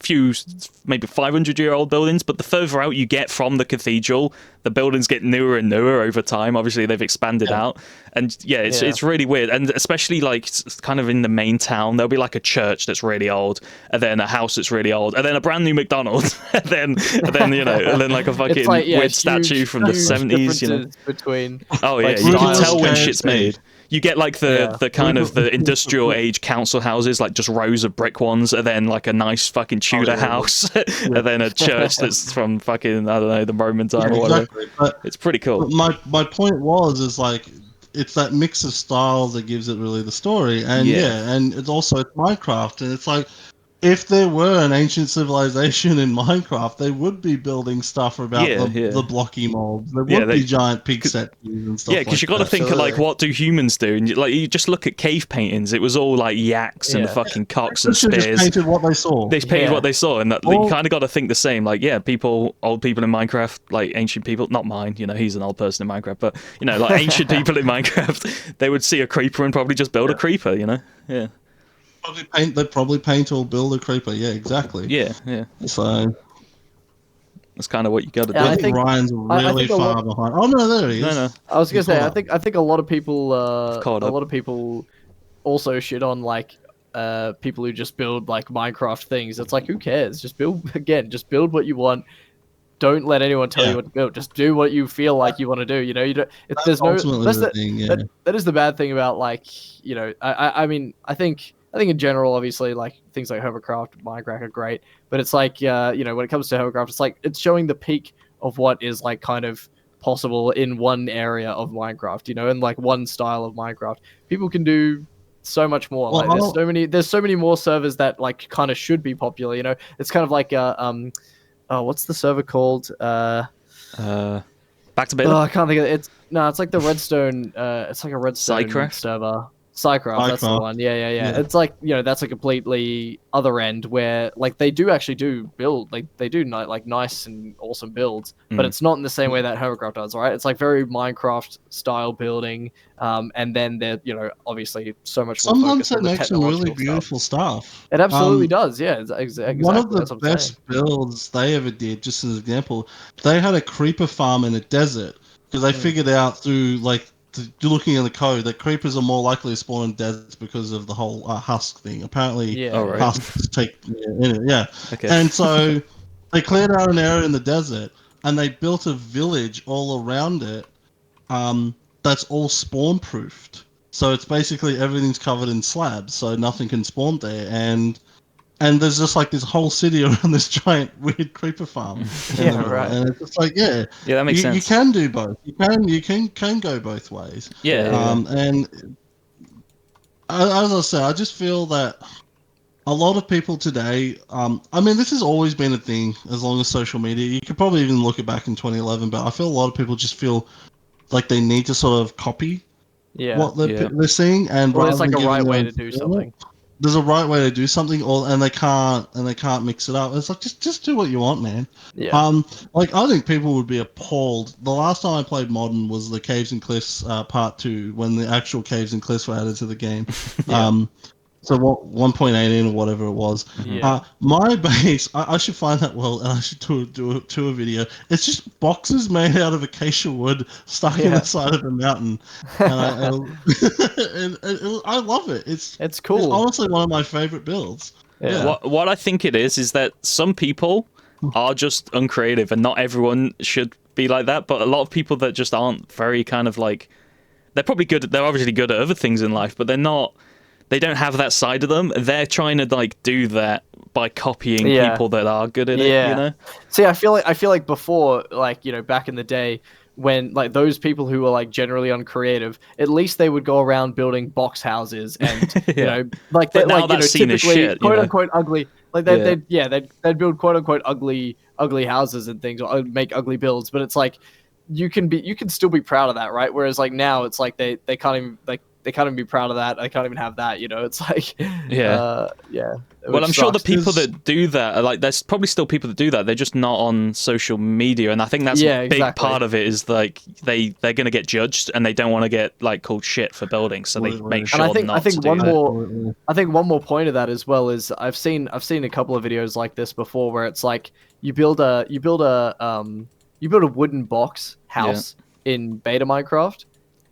maybe 500-year-old buildings. But the further out you get from the cathedral, the buildings get newer and newer over time. Obviously, they've expanded out, and it's really weird. And especially like kind of in the main town, there'll be like a church that's really old, and then a house that's really old, and then a brand new McDonald's, and then you know, and then like a fucking weird statue from the 70s. You know,
between
you can tell when shit's made. You get like the kind of the industrial age council houses, like just rows of brick ones, and then like a nice fucking Tudor house, and then a church that's from fucking, I don't know, the Roman time or whatever. But it's pretty cool.
My point is like, it's that mix of styles that gives it really the story, and and it's also Minecraft, and it's like, if there were an ancient civilization in Minecraft, they would be building stuff about the blocky mobs. There would be giant pig statues and stuff.
Yeah, because you got to think of like, what do humans do? And you just look at cave paintings. It was all like yaks and fucking cocks and spears.
Just painted what they saw.
They painted what they saw, and that you kind of got to think the same. Like, yeah, old people in Minecraft, like ancient people. Not mine, he's an old person in Minecraft, but like ancient people in Minecraft, they would see a creeper and probably just build a creeper. Yeah.
They'd probably paint or build a creeper. Yeah, exactly.
Yeah.
So
that's kind of what you got to do.
I think Ryan's really far behind. Oh no, there he is.
No.
I was gonna say, I think a lot of people, also shit on like people who just build like Minecraft things. It's like, who cares? Just build what you want. Don't let anyone tell you what to build. Just do what you feel like you want to do. You don't. There's no. That is the bad thing about like I mean I think in general, obviously, like things like hovercraft, Minecraft are great, but it's like when it comes to hovercraft, it's like it's showing the peak of what is like kind of possible in one area of Minecraft, and like one style of Minecraft. People can do so much more.
Well,
like, there's so many more servers that like kind of should be popular. It's kind of like what's the server called?
Back to beta.
Oh, I can't think of it. It's like the Redstone. It's like a Redstone server. Psycraft, that's the one. Yeah. It's like that's a completely other end where like they do actually build, like they do like nice and awesome builds, but it's not in the same way that hovercraft does, right? It's like very Minecraft style building, and then they're obviously so much more.
Sometimes it makes some really beautiful stuff.
It absolutely does. Yeah, exactly.
One of the best builds they ever did, just as an example, they had a creeper farm in a desert because they figured out through like. Looking at the code, that creepers are more likely to spawn in deserts because of the whole husk thing. Apparently, husks take Okay. And so they cleared out an area in the desert, and they built a village all around it. That's all spawn proofed. So it's basically everything's covered in slabs, so nothing can spawn there. And there's just like this whole city around this giant weird creeper farm.
Right.
And it's just like,
that makes sense.
You can do both. You can go both ways. And as I said, I just feel that a lot of people today. I mean, this has always been a thing as long as social media. You could probably even look it back in 2011, but I feel a lot of people just feel like they need to sort of copy what they're seeing, and
there's like a right way to do something.
There's a right way to do something, and they can't mix it up. It's like just do what you want, man. Like I think people would be appalled. The last time I played Modern was the Caves and Cliffs Part 2, when the actual Caves and Cliffs were added to the game. So what 1.18 or whatever it was. My base, I should find that world and I should do a video. It's just boxes made out of acacia wood stuck in the side of a mountain. And I love it. It's cool. It's honestly one of my favorite builds.
What I think it is that some people are just uncreative, and not everyone should be like that. But a lot of people that just aren't very kind of like, they're probably good. They're obviously good at other things in life, but they're not. They don't have that side of them. They're trying to like do that by copying people that are good at it.
See, I feel like before, like back in the day, when like those people who were like generally uncreative, at least they would go around building box houses and like they're like typically shit, quote unquote ugly. Like they'd build quote unquote ugly houses and things, or make ugly builds. But it's like you can still be proud of that, right? Whereas like now it's like they can't even like. They can't even be proud of that. I can't even have that, It's like,
well, I'm sure the people that do that are like, there's probably still people that do that. They're just not on social media, and I think that's a big part of it. Is like they're gonna get judged, and they don't want to get like called shit for building, so they make sure not to do that.
I think one more point of that as well is I've seen a couple of videos like this before where it's like you build a wooden box house in beta Minecraft.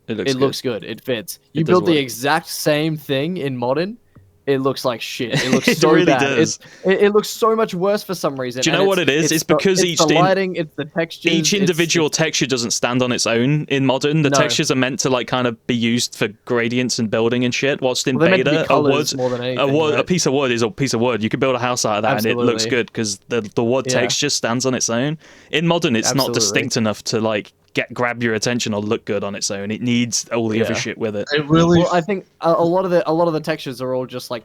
It looks good. It fits. You build the exact same thing in Modern. It looks like shit. It looks so
really
bad.
Does.
It looks so much worse for some reason.
Do you know what it is? It's because
the lighting, it's the textures.
Each individual texture doesn't stand on its own in Modern. The textures are meant to like kind of be used for gradients and building and shit. Whilst in beta, a piece of wood is a piece of wood. You could build a house out of that, and it looks good because the wood texture stands on its own. In Modern, it's not distinct enough to like grab your attention or look good on its own. It needs all the other
Yeah.
shit with it.
It really.
Well, I think a lot of the textures are all just like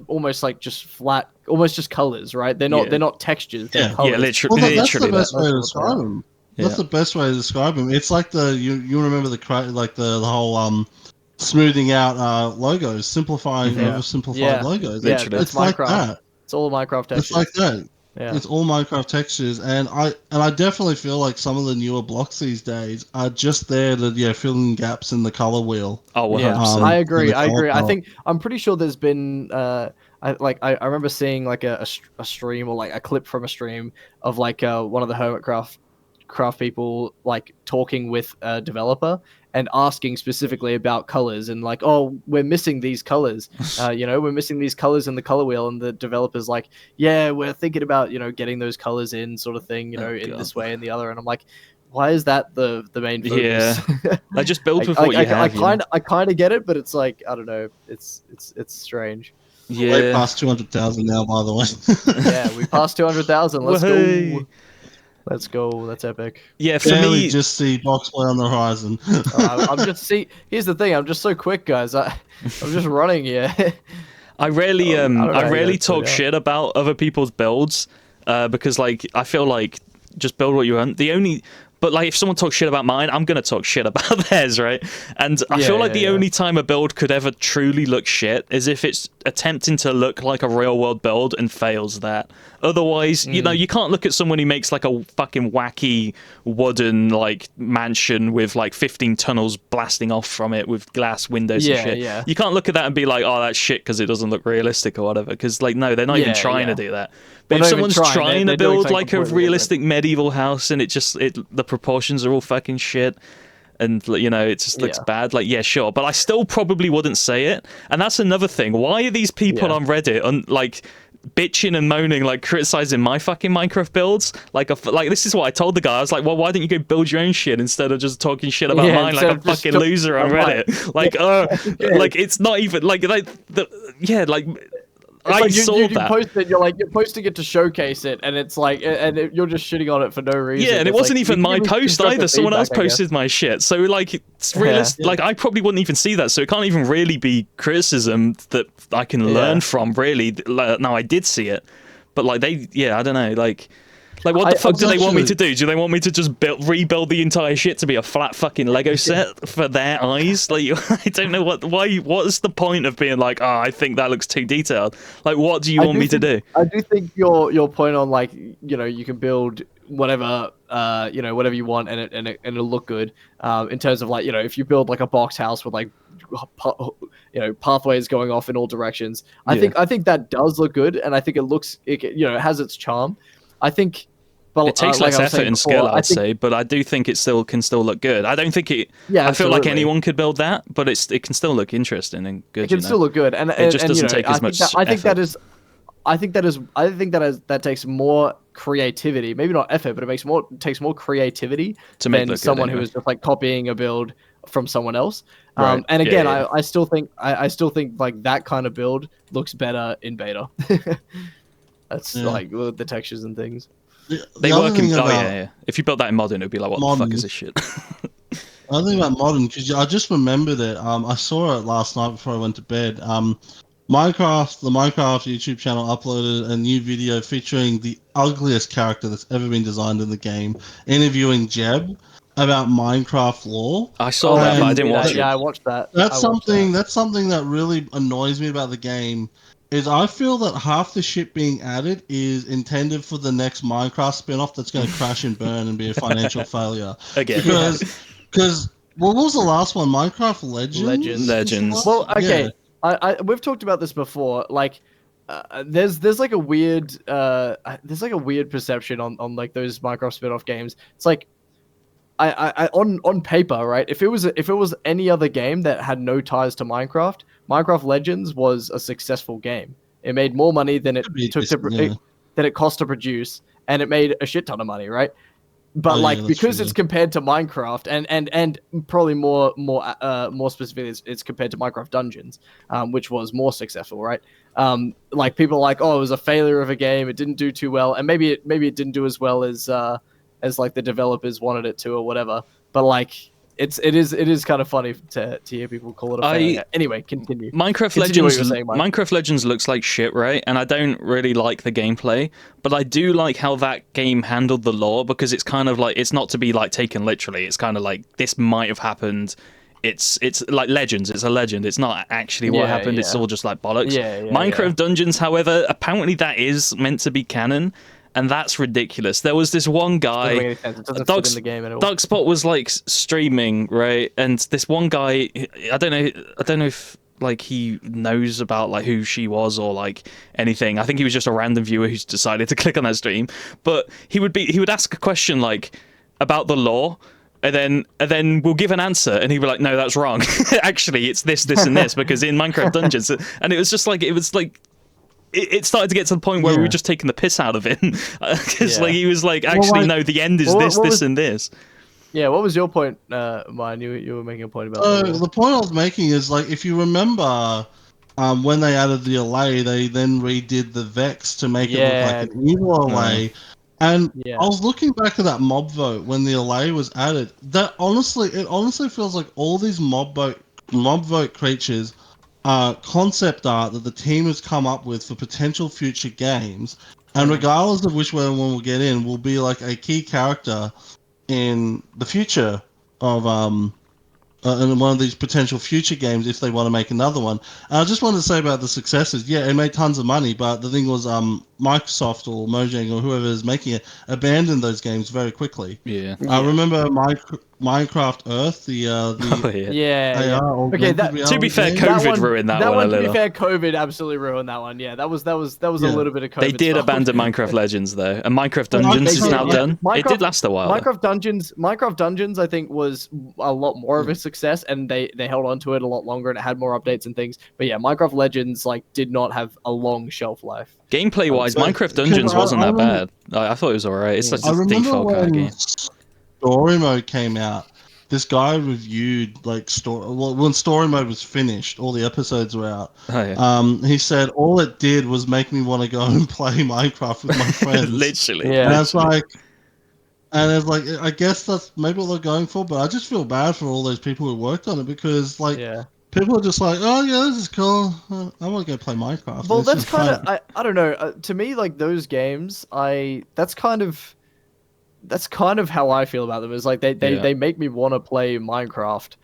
almost like just flat, almost just colors, right? They're
Yeah.
not textures. They're
Yeah.
colors.
Yeah, literally,
Well, that's the
literally that.
best way to
That's what they
describe
are.
them. That's
Yeah.
the best way to describe them. It's like you remember the whole smoothing out logos, simplifying
Yeah.
oversimplified
Yeah.
logos.
Yeah,
Literally.
that's
It's like
Minecraft.
that.
It's all Minecraft textures.
It's like that.
Yeah.
It's all Minecraft textures, and I definitely feel like some of the newer blocks these days are just there to fill in gaps in the color wheel.
Oh, 100%.
Yeah, I agree.
in the
I agree.
color
I
palette.
think I'm pretty sure there's been I remember seeing like a stream or like a clip from a stream of like one of the Hermitcraft people like talking with a developer and asking specifically about colors and like, oh, we're missing these colors, we're missing these colors in the color wheel, and the developer's like, yeah, we're thinking about getting those colors in, sort of thing, in
God.
this way and the other, and I'm like, why is that the main focus?
Yeah. Like, just build with what you have.
I kind of get it, but it's like, I don't know, it's strange.
Way
Yeah.
past 200,000 now, by the way.
Yeah, we passed 200,000. Let's
Wahey.
go. Let's go. That's epic.
Yeah, for
Barely
me,
just see Boxplay on the horizon.
I'm just here's the thing. I'm just so quick, guys. I'm just running here.
I rarely
I don't know how you
rarely
guys
talk
put it out.
shit about other people's builds, because like I feel like just build what you want. But like if someone talks shit about mine, I'm gonna talk shit about theirs, right? And I feel like the only time a build could ever truly look shit is if it's attempting to look like a real world build and fails that. Otherwise, you can't look at someone who makes like a fucking wacky wooden like mansion with like 15 tunnels blasting off from it with glass windows and shit.
Yeah.
You can't look at that and be like, oh, that's shit because it doesn't look realistic or whatever. Because like, no, they're not even trying to do that. But
They're
if
not even
someone's
trying.
trying to
They're doing
build
something
like a
completely
realistic medieval house and the proportions are all fucking shit and it just looks bad, like, yeah, sure, but I still probably wouldn't say it. And that's another thing. Why are these people on Reddit like bitching and moaning, like criticizing my fucking Minecraft builds? Like this is what I told the guy. I was like, well, why don't you go build your own shit instead of just talking shit about mine like a fucking loser on Reddit? Like like it's not even like I saw
you
that.
post it, you're posting it to showcase it, and it's like, you're just shitting on it for no reason.
Yeah, and it
It's
wasn't
like,
even
you
my
give me
post
constructive
either. Someone else
feedback, I guess.
posted my shit. So like, it's realistic. Like, I probably wouldn't even see that. So it can't even really be criticism that I can learn from. Really, no, I did see it, but like I don't know, like what the fuck do they want me to do? Do they want me to just rebuild the entire shit to be a flat fucking Lego set for their eyes? Like, I don't know what's the point of being like, oh, I think that looks too detailed. Like, what do you want me to do?
I do think your point on like, you can build whatever whatever you want and it'll look good, in terms of like, if you build like a box house with like pathways going off in all directions. I think that does look good, and I think it has its charm. I think, but
it takes
like
less effort and skill, I'd say, but I do think it can still look good. I don't think it.
Yeah,
I feel like
absolutely.
anyone could build that, but it can still look interesting and good.
It can still look good, and
it just doesn't take as much
I think
effort.
that takes more creativity. Maybe not effort, but it takes more creativity
to make
than someone who is just like copying a build from someone else.
Right.
And again,
Yeah.
I still think like that kind of build looks better in beta. That's like the textures and things.
They work in. If you built that in modern, it'd be like, what the fuck is this shit?
I think about modern because I just remembered it. I saw it last night before I went to bed. The Minecraft YouTube channel uploaded a new video featuring the ugliest character that's ever been designed in the game, interviewing Jeb about Minecraft lore.
I saw that, but I didn't watch it.
Yeah, I watched that.
That's something that really annoys me about the game. Is I feel that half the shit being added is intended for the next Minecraft spin-off that's going to crash and burn and be a financial failure.
Again.
Because what was the last one? Minecraft Legends?
Legends.
Well, okay.
Yeah.
We've talked about this before. Like, there's like a weird perception on like those Minecraft spin-off games. It's like, I on paper, right? If it was any other game that had no ties to Minecraft, Minecraft Legends was a successful game. It made more money than it cost to produce, and it made a shit ton of money, right? But because it's compared to Minecraft, and probably more specifically, it's compared to Minecraft Dungeons, which was more successful, right? Like people are like, oh, it was a failure of a game. It didn't do too well, and maybe it didn't do as well as as like the developers wanted it to or whatever. But like it is kind of funny to hear people call it a failure. Anyway, continue.
Minecraft
Continue what
Legends.
you were saying, Mike.
Minecraft Legends looks like shit, right? And I don't really like the gameplay, but I do like how that game handled the lore, because it's kind of like, it's not to be like taken literally. It's kind of like, this might have happened. It's like Legends. It's a legend. It's not actually what happened. It's all just like bollocks. Minecraft Dungeons, however, apparently that is meant to be canon. And that's ridiculous. There was this one guy, Darkspot was like streaming, right? And this one guy, I don't know if like he knows about like who she was or like anything. I think he was just a random viewer who's decided to click on that stream. But he would ask a question like about the lore, and then we'll give an answer, and he'd be like, "No, that's wrong. Actually, it's this, and this, because in Minecraft Dungeons." And it was just like it started to get to the point where we were just taking the piss out of him, because like he was like, actually, no, the end is this, and this.
Yeah, what was your point, Myne? You were making a point about.
The point I was making is like, if you remember, when they added the LA, they then redid the Vex to make it look like an evil LA. And I was looking back at that mob vote when the LA was added. It honestly feels like all these mob vote creatures concept art that the team has come up with for potential future games, and regardless of which one will get in, will be like a key character in the future of in one of these potential future games if they want to make another one. And I just wanted to say about the successes. Yeah, it made tons of money, but the thing was, Microsoft or Mojang or whoever is making it abandoned those games very quickly. I remember Minecraft Earth, the
Okay,
to be fair, COVID ruined that one a little.
To be fair, COVID absolutely ruined that one. Yeah, that was a little bit of COVID.
They did abandon Minecraft Legends though, and Minecraft Dungeons is now done. It did last a while.
Minecraft Dungeons, I think, was a lot more of a success, and they held on to it a lot longer, and it had more updates and things. But yeah, Minecraft Legends like did not have a long shelf life.
Gameplay wise, Minecraft Dungeons wasn't that bad. I thought it was alright. It's like a default kind of game.
Story mode came out, this guy reviewed like when story mode was finished, all the episodes were out. He said all it did was make me want to go and play Minecraft with my friends.
Literally.
And it's like, I guess that's maybe what they're going for, but I just feel bad for all those people who worked on it, because like people are just like, oh yeah, this is cool. I want to go play Minecraft.
Well, that's kind of I don't know. To me, like those games, that's kind of how I feel about them. Is like they make me want to play Minecraft,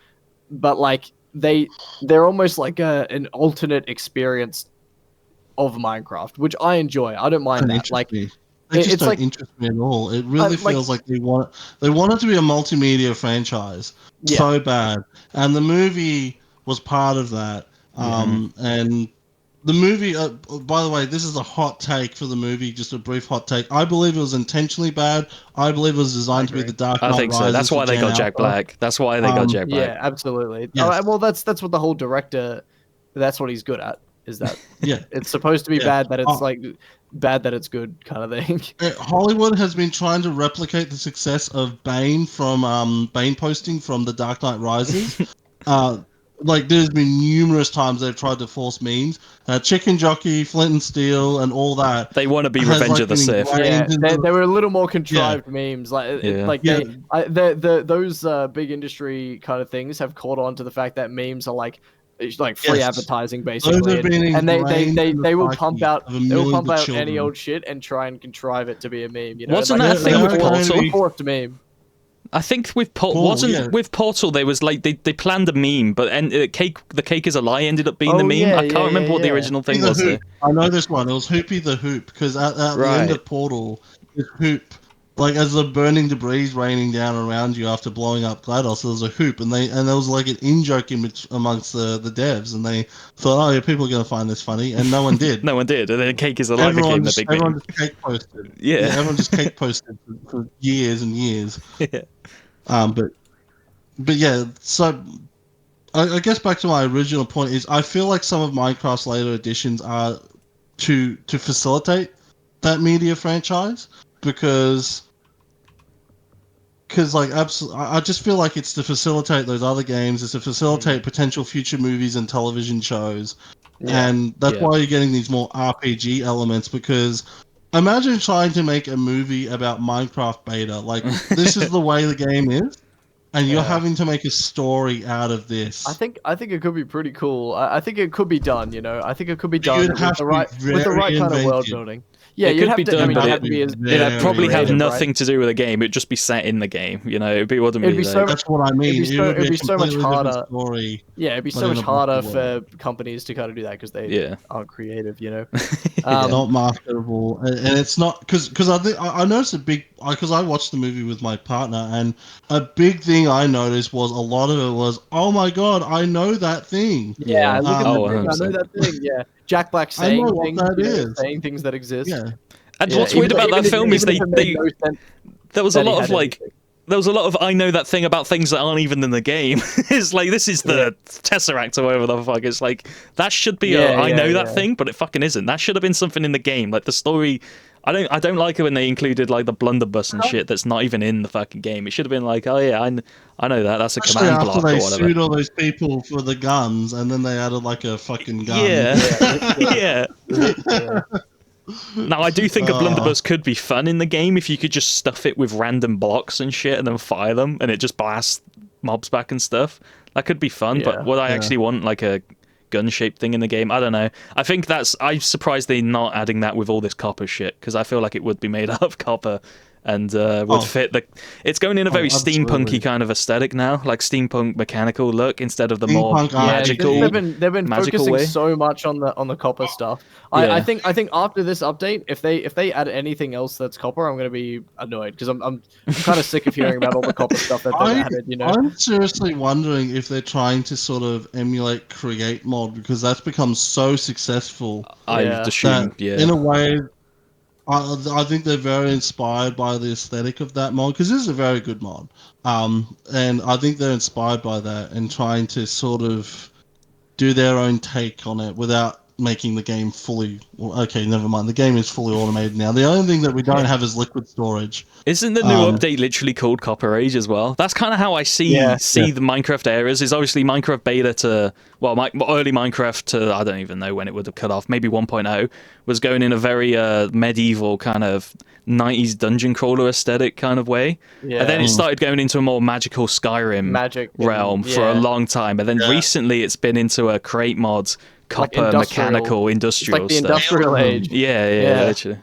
but like they're almost like an alternate experience of Minecraft, which I enjoy. I don't mind that. Like
they just don't interest me at all. It really feels like they want it to be a multimedia franchise so bad, and the movie was part of that. And the movie, by the way, this is a hot take for the movie, just a brief hot take. I believe it was intentionally bad. I believe it was designed to be the Dark Knight Rises.
I think so. That's why they got Jack Black. That's why they got Jack Black.
Yeah, absolutely. Yes. Well, that's what the whole director, that's what he's good at, is that it's supposed to be bad, that it's like bad that it's good kind of thing.
Hollywood has been trying to replicate the success of Bane from Bane posting from The Dark Knight Rises. Like, there's been numerous times they've tried to force memes. Chicken Jockey, Flint and Steel, and all that.
They want to be Revenge of the Sith.
Yeah, they were a little more contrived memes. Those big industry kind of things have caught on to the fact that memes are like free advertising, basically. And they will pump out any old shit and try and contrive it to be a meme. You know?
Wasn't that a thing with Portal?
Forced meme.
I
think with with Portal there was like they planned a meme, but the cake is a lie ended up being the meme. I can't remember what the original thing was.
I know this one. It was Hoopy the Hoop, because at the end of Portal, it's Hoop. Like, as the burning debris raining down around you after blowing up GLaDOS, there was a hoop, and there was like an in-joke amongst the devs, and they thought, oh yeah, people are going to find this funny, and no one did.
No one did, and then Cake is a Lie became the big meme.
Everyone just cake posted. Yeah, everyone just cake posted for years and years. But yeah, so I guess back to my original point is, I feel like some of Minecraft's later editions are to facilitate that media franchise, because like I just feel like it's to facilitate those other games, it's to facilitate potential future movies and television shows, and that's why you're getting these more RPG elements, because imagine trying to make a movie about Minecraft beta. Like, this is the way the game is, and you're having to make a story out of this.
I think it could be pretty cool. I think it could be done. You know, I think it could be done
You'd
with
have
the
to
right
be
with the right
very
kind of world
inventive.
building. Yeah,
It
you'd
could
have
be
to.
done,
I mean,
but
you'd
it-
have to be as
It'd probably have
creative,
nothing
right?
to do with the game. It'd just be set in the game. You know, it wouldn't
It'd
be
be
like...
so
That's what I mean.
it'd be so much
completely different
harder.
story.
Yeah, it'd be
but
so
in
much
a blocky
harder
world.
for companies to kind of do that because they
Yeah.
aren't creative. You know.
It's not marketable, and it's not because I think I noticed a big because I watched the movie with my partner, and a big thing I noticed was a lot of it was, oh my god, I know that thing.
Yeah, look at
Oh,
the thing. I know
100%.
that thing. Yeah, Jack Black
I know
saying
what
things,
that
you know,
is.
saying things that exist.
Yeah,
And
Yeah,
what's weird
even-
about that
even if-
film is
even if it made no sense
there was
that
a
he
lot
had
of like
anything.
there was a lot of I know that thing about things that aren't even in the game. It's like this is the Tesseract or whatever the fuck. It's like that should be I know that thing, but it fucking isn't. That should have been something in the game. Like the story. I don't like it when they included like the blunderbuss and shit that's not even in the fucking game. It should have been like, oh yeah, I know that. That's a
especially
command
after
block
they
or whatever.
sued all those people for the guns, and then they added like a fucking gun.
Yeah. Yeah. Now, I do think a blunderbuss could be fun in the game if you could just stuff it with random blocks and shit and then fire them and it just blasts mobs back and stuff. That could be fun, but would I actually want like a gun-shaped thing in the game? I don't know. I think I'm surprised they're not adding that with all this copper shit, because I feel like it would be made out of copper and would fit the... It's going in a very steampunky kind of aesthetic now, like steampunk mechanical look instead of the more
Steampunk
magical.
They've been
magical
focusing
way.
so much on the copper stuff.
Yeah.
I think after this update, if they add anything else that's copper, I'm gonna be annoyed because I'm kind of sick of hearing about all the copper stuff that they've added. You know,
I'm seriously wondering if they're trying to sort of emulate Create Mod, because that's become so successful.
I
Yeah.
assume,
that
yeah.
in a way, I think they're very inspired by the aesthetic of that mod, because this is a very good mod. And I think they're inspired by that and trying to sort of do their own take on it without making the game fully... Okay, never mind. The game is fully automated now. The only thing that we don't have is liquid storage.
Isn't the new update literally called Copper Age as well? That's kind of how I see the Minecraft eras. Is obviously Minecraft beta to early Minecraft to I don't even know when it would have cut off. Maybe 1.0 was going in a very medieval kind of 90s dungeon crawler aesthetic kind of way.
Yeah.
And then it started going into a more magical Skyrim realm for a long time. And then recently it's been into a Create Mods copper mechanical industrial
it's like the
stuff.
industrial age.
Yeah, literally.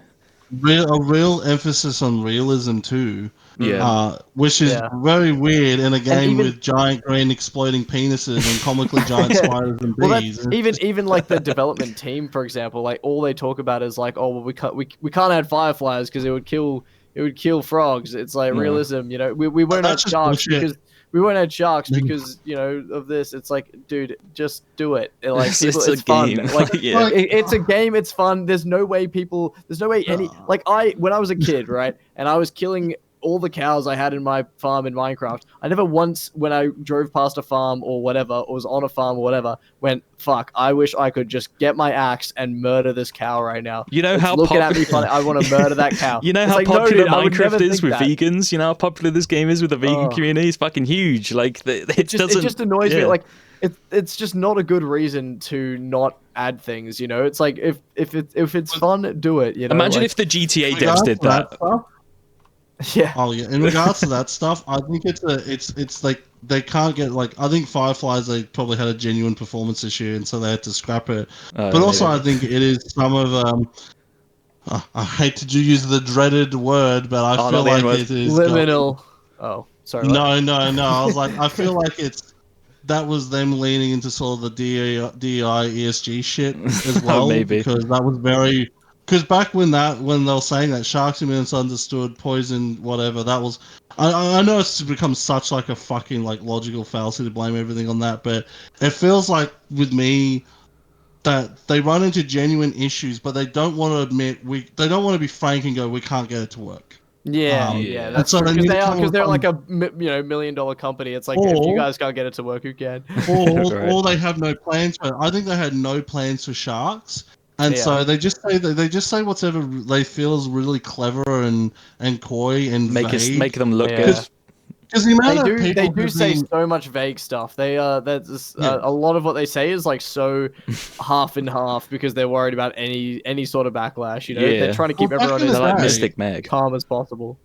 A real emphasis on realism too.
Yeah.
Which is very weird in a game with giant green exploding penises and comically giant spiders and bees.
Even like the development team, for example, like all they talk about is like, oh, well, we can't add fireflies because it would kill frogs. It's like realism, you know. We won't add sharks because you know of this. It's like, dude, just do it. Like it's fun.
Game.
Like
Yeah.
it's a game. It's fun. There's no way any like when I was a kid, right, and I was killing all the cows I had in my farm in Minecraft, I never once, when I drove past a farm or whatever, or was on a farm or whatever, went, fuck, I wish I could just get my axe and murder this cow right now.
You know how
looking at me funny, I want to murder that cow.
You know
It's
how
like,
popular
dude, I would never
Minecraft is
think
with
that.
vegans? You know how popular this game is with the vegan community? It's fucking huge. Like, it
just annoys me. Like, it's just not a good reason to not add things, you know? It's like, if it's fun, do it, you know?
Imagine
like,
if the GTA devs did that.
Yeah.
Oh yeah. In regards to that stuff, I think it's like they can't get like I think Fireflies they probably had a genuine performance issue and so they had to scrap it. But also I think it is some of I hate to use the dreaded word, but I feel like it is
liminal. Oh, sorry.
No. I was like I feel like that was them leaning into sort of the DEI ESG shit as well.
Maybe.
Because that was very. Because back when they were saying that sharks are misunderstood, poison, whatever, that was. I know it's become such like a fucking like logical fallacy to blame everything on that, but it feels like with me that they run into genuine issues, but they don't want to admit they don't want to be frank and go we can't get it to work.
Yeah, that's
so
because they're like a $1 million company. It's like if you guys can't get it to work, who can?
Or they have no plans for it. I think they had no plans for sharks. And so they just say whatever they feel is really clever and coy and
make them look good.
because the amount of
They
people
do
who've
say
been-
so much vague stuff. There's
Yeah.
a lot of what they say is like so half and half because they're worried about any sort of backlash. You know,
Yeah.
they're trying to keep
Well, back
everyone
in the
as
They're like
day-
Mystic Meg.
calm as possible.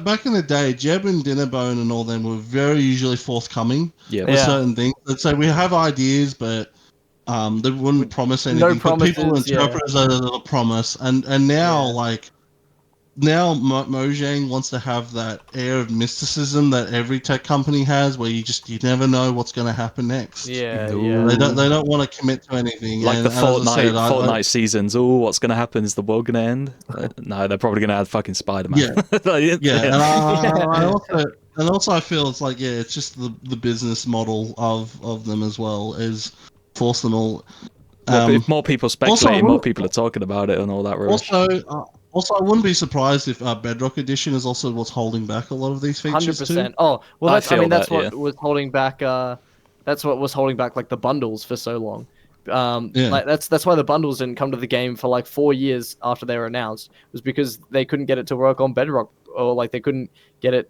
Back in the day, Jeb and Dinnerbone and all them were very usually forthcoming
Yeah.
with
Yeah.
certain things. Let's say we have ideas, but they wouldn't promise
No
anything. But people
promises, yeah.
interpret it as a promise, and now
Yeah.
like now Mojang wants to have that air of mysticism that every tech company has, where you never know what's going to happen next.
Yeah,
Ooh.
yeah.
They don't want to commit to anything.
Like
and,
the
and as I said,
Fortnite seasons. Oh, what's gonna happen? Is the world gonna end? No, they're probably gonna add fucking Spider-Man.
Yeah, and also I feel it's like it's just the business model of them as well is force them all.
Well, if more people speculating,
also,
more people are talking about it and all that rubbish.
Also, I wouldn't be surprised if Bedrock Edition is also what's holding back a lot of these features
100%.
too.
Oh, well,
I feel
that's
that,
what
yeah.
was holding back. That's what was holding back like the bundles for so long.
Yeah.
Like that's why the bundles didn't come to the game for like 4 years after they were announced. Was because they couldn't get it to work on Bedrock, or like they couldn't get it,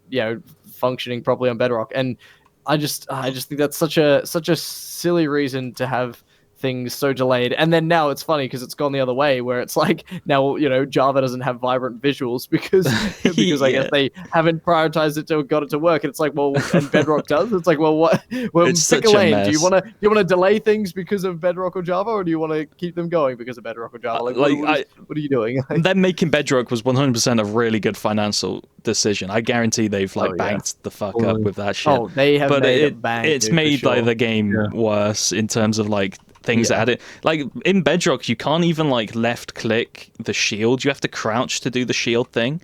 functioning properly on Bedrock. And I just think that's such a silly reason to have things so delayed. And then now it's funny because it's gone the other way, where it's like now Java doesn't have vibrant visuals because I guess they haven't prioritized it to got it to work. And it's like, well, and Bedrock does. It's like, well, what? Well,
It's
pick a
such a
lane. Do you
mess.
want to delay things because of Bedrock or Java, or do you want to keep them going because of Bedrock or Java? Like, what are you doing?
Them making Bedrock was 100% a really good financial decision. I guarantee they've banked the fuck up with that shit.
Oh, they have
but
made it bang.
it's
dude, for
made
sure.
like the game worse in terms of like things that add it. Like in Bedrock, you can't even like left click the shield. You have to crouch to do the shield thing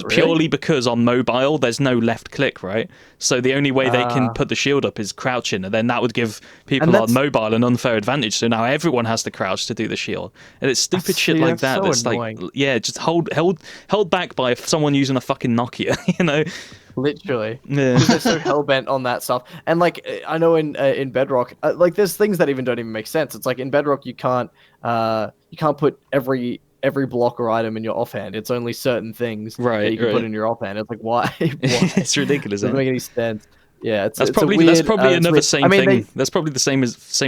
purely because on mobile there's no left click, right? So the only way they can put the shield up is crouching, and then that would give people on mobile an unfair advantage. So now everyone has to crouch to do the shield, and it's stupid shit like that.
So
That's
annoying.
like just held back by someone using a fucking Nokia,
Literally,
Yeah.
because they're so hell bent on that stuff. And like I know in Bedrock, like there's things that even don't even make sense. It's like in Bedrock you can't put every block or item in your offhand. It's only certain things that you can put in your offhand. It's like why?
It's ridiculous.
Doesn't
Isn't it?
make any sense. Yeah,
That's
it's
probably
a weird,
another
weird.
same
I mean,
thing. That's probably the same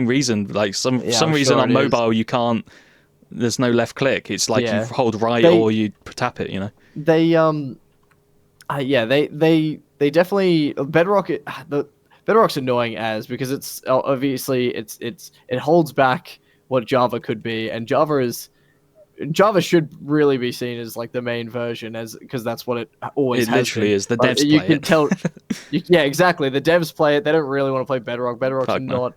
reason. Like some
I'm
reason
sure
on
it is.
mobile you can't. There's no left click. It's like you hold right
They-
or you tap it.
they they definitely Bedrock. Bedrock's annoying because it's obviously it holds back what Java could be, and Java should really be seen as like the main version, because that's what it always
It
has
literally
been.
is. The
But
devs
you
play
can
it.
tell. Yeah, exactly. The devs play it. They don't really want to play Bedrock. Bedrock's
Fuck no.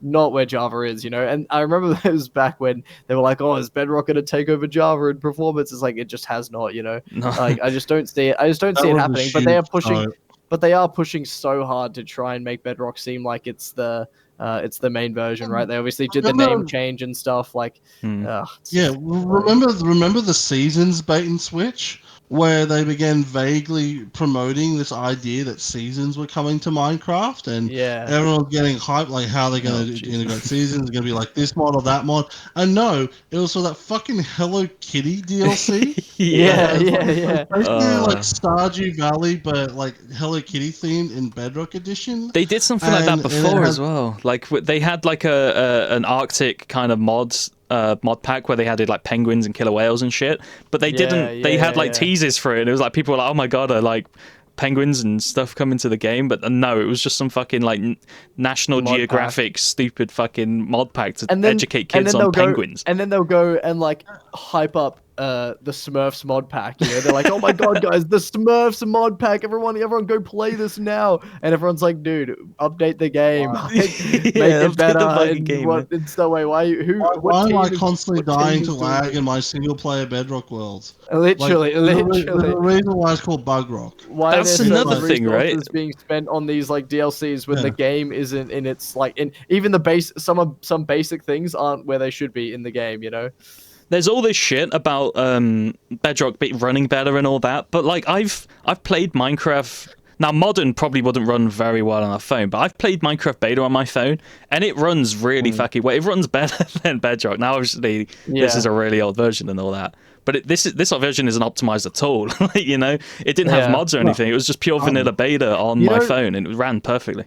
not where Java is, And I remember those back when they were like, "Oh, is Bedrock going to take over Java in performance?" It's like it just has not,
No.
Like I just don't see it. I just don't see it
was a
happening. But they are
huge
pushing.
start.
But they are pushing so hard to try and make Bedrock seem like it's the main version, right? They obviously did the name change and stuff. Like,
remember the seasons bait and switch, where they began vaguely promoting this idea that seasons were coming to Minecraft, and everyone's getting hyped, like how they're going to integrate seasons. It's going to be like this mod or that mod. And no, it was for that fucking Hello Kitty DLC.
yeah.
Basically like Stardew Valley, but like Hello Kitty themed in Bedrock Edition.
They did something like that
And it
before
had-
as well. Like they had like an Arctic kind of mod pack where they had like penguins and killer whales and shit, but they didn't. They had like teasers for it. And it was like people were like, "Oh my god, I like penguins and stuff coming to the game," but no, it was just some fucking like National
Mod
Geographic stupid fucking mod pack to
And then,
educate
and
kids
then
on
they'll
penguins.
Go, and then they'll go and like hype up the Smurfs mod pack. They're like, "Oh my god, guys, the Smurfs mod pack! Everyone go play this now!" And everyone's like, "Dude, update the game, make
Yeah,
it better."
update the fucking
And
game,
what?
man.
It's no way. Why
am I constantly dying to
doing
lag
this?
in my single player Bedrock worlds?
Literally.
There's a reason why it's called Bug Rock.
Why
That's
are there
another
certain
thing, right?
resources being spent on these like DLCs when the game isn't in its like in even the base some basic things aren't where they should be in the game,
There's all this shit about Bedrock running better and all that, but like I've played Minecraft Now, modern probably wouldn't run very well on a phone, but I've played Minecraft Beta on my phone, and it runs really fucking well. It runs better than Bedrock. Now, obviously, this is a really old version and all that, but this version isn't optimized at all. You know, it didn't have mods or anything. It was just pure vanilla beta on my phone, and it ran perfectly.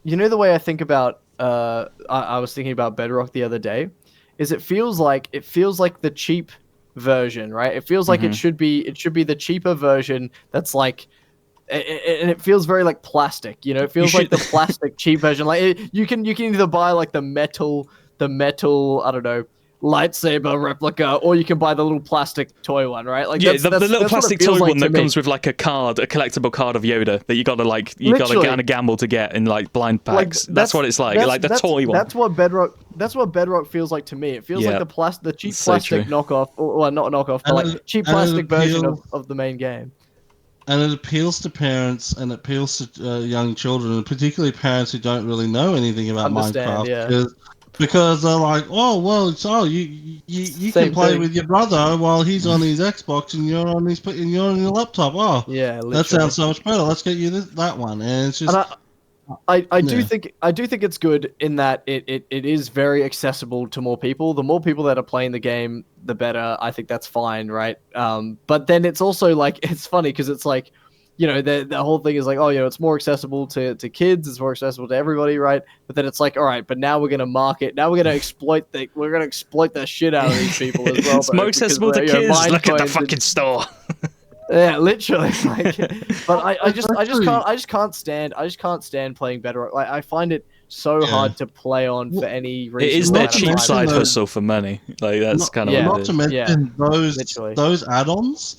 You know, the way I think about, I was thinking about Bedrock the other day, is it feels like the cheap version, right? It feels like it should be the cheaper version that's like, and it feels very like plastic, you know. It feels like the plastic cheap version. Like you can either buy like the metal, I don't know, lightsaber replica, or you can buy the little plastic toy one, right? Like
the little plastic toy one that comes with like a collectible card of Yoda that you gotta kind of gamble to get in like blind packs. That's what it's like. Like the toy one.
That's what Bedrock feels like to me. It feels like the cheap plastic knockoff, or well, not knockoff, but like cheap plastic version of the main game.
And it appeals to parents, and it appeals to young children, and particularly parents who don't really know anything about Minecraft. Because they're like, oh well, so you can play with your brother while he's on his Xbox and you're on your laptop. Oh, yeah, literally. That sounds so much better. Let's get you that one. And it's just.
And I do think it's good in that it is very accessible to more people. The more people that are playing the game, the better. I think that's fine, right? But then it's also like, it's funny because it's like, you know, the whole thing is like, oh, you know, it's more accessible to kids, it's more accessible to everybody, right? But then it's like, all right, but now we're gonna market, now we're gonna exploit the shit out of these people as well.
It's more accessible to kids. Look at the fucking store.
Yeah, literally. Like, but I just can't stand playing Bedrock. Like, I find it so hard to play on for any reason.
It is their cheap side hustle for money. Like that's kind of
not to mention those add-ons,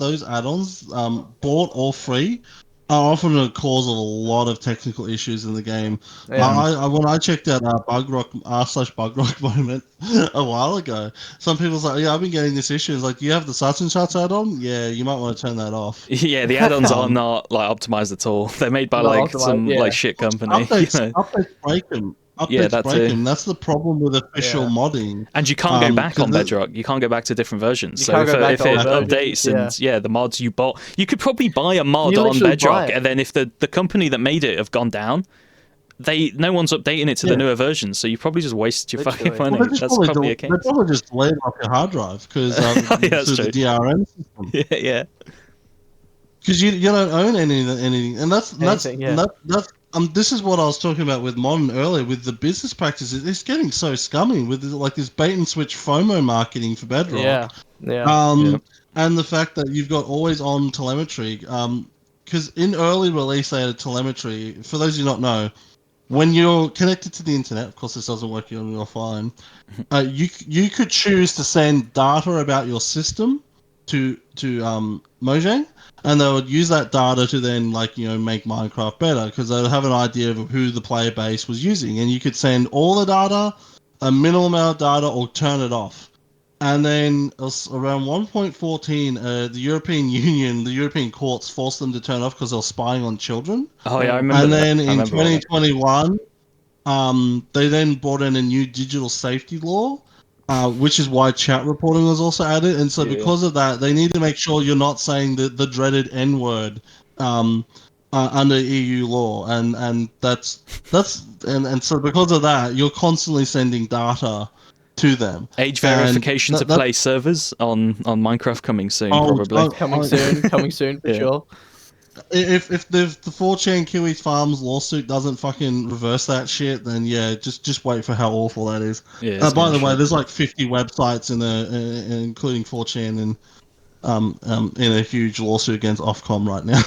bought or free, are often a cause of a lot of technical issues in the game. Yeah. When I checked out r/bugrock moment a while ago, some people's like, yeah, I've been getting this issue. It's like, do you have the such and such add-on? Yeah, you might want to turn that off.
Yeah, the add-ons are not like optimized at all. They're made by like some like shit company.
Updates break them. That's the problem with official modding.
And you can't go back on Bedrock. You can't go back to different versions. So if it updates and the mods you bought, you could probably buy a mod on Bedrock, and then if the company that made it have gone down, no one's updating it to the newer version. So you probably just wasted your fucking money. That's probably a case.
They probably just laid off your hard drive because the DRM system.
Yeah.
Because you don't own anything, and that's this is what I was talking about with Modern earlier, with the business practices. It's getting so scummy with like this bait and switch FOMO marketing for Bedrock. And the fact that you've got always on telemetry. Because in early release they had telemetry. For those who don't know, when you're connected to the internet, of course this doesn't work on your phone. You could choose to send data about your system to Mojang. And they would use that data to then, make Minecraft better, because they would have an idea of who the player base was using. And you could send all the data, a minimal amount of data, or turn it off. And then around 1.14, the European Union, the European courts forced them to turn off because they were spying on children.
Oh, yeah, I remember
And then in 2021, they then brought in a new digital safety law. Which is why chat reporting was also added, and so because of that, they need to make sure you're not saying the dreaded N-word under EU law, and that's so because of that, you're constantly sending data to them.
Age verification to play servers on Minecraft coming soon, probably.
Coming soon for sure.
If the 4chan Kiwis Farms lawsuit doesn't fucking reverse that shit, then just wait for how awful that is. Yeah, by the way, there's like 50 websites including 4chan in a huge lawsuit against Ofcom right now.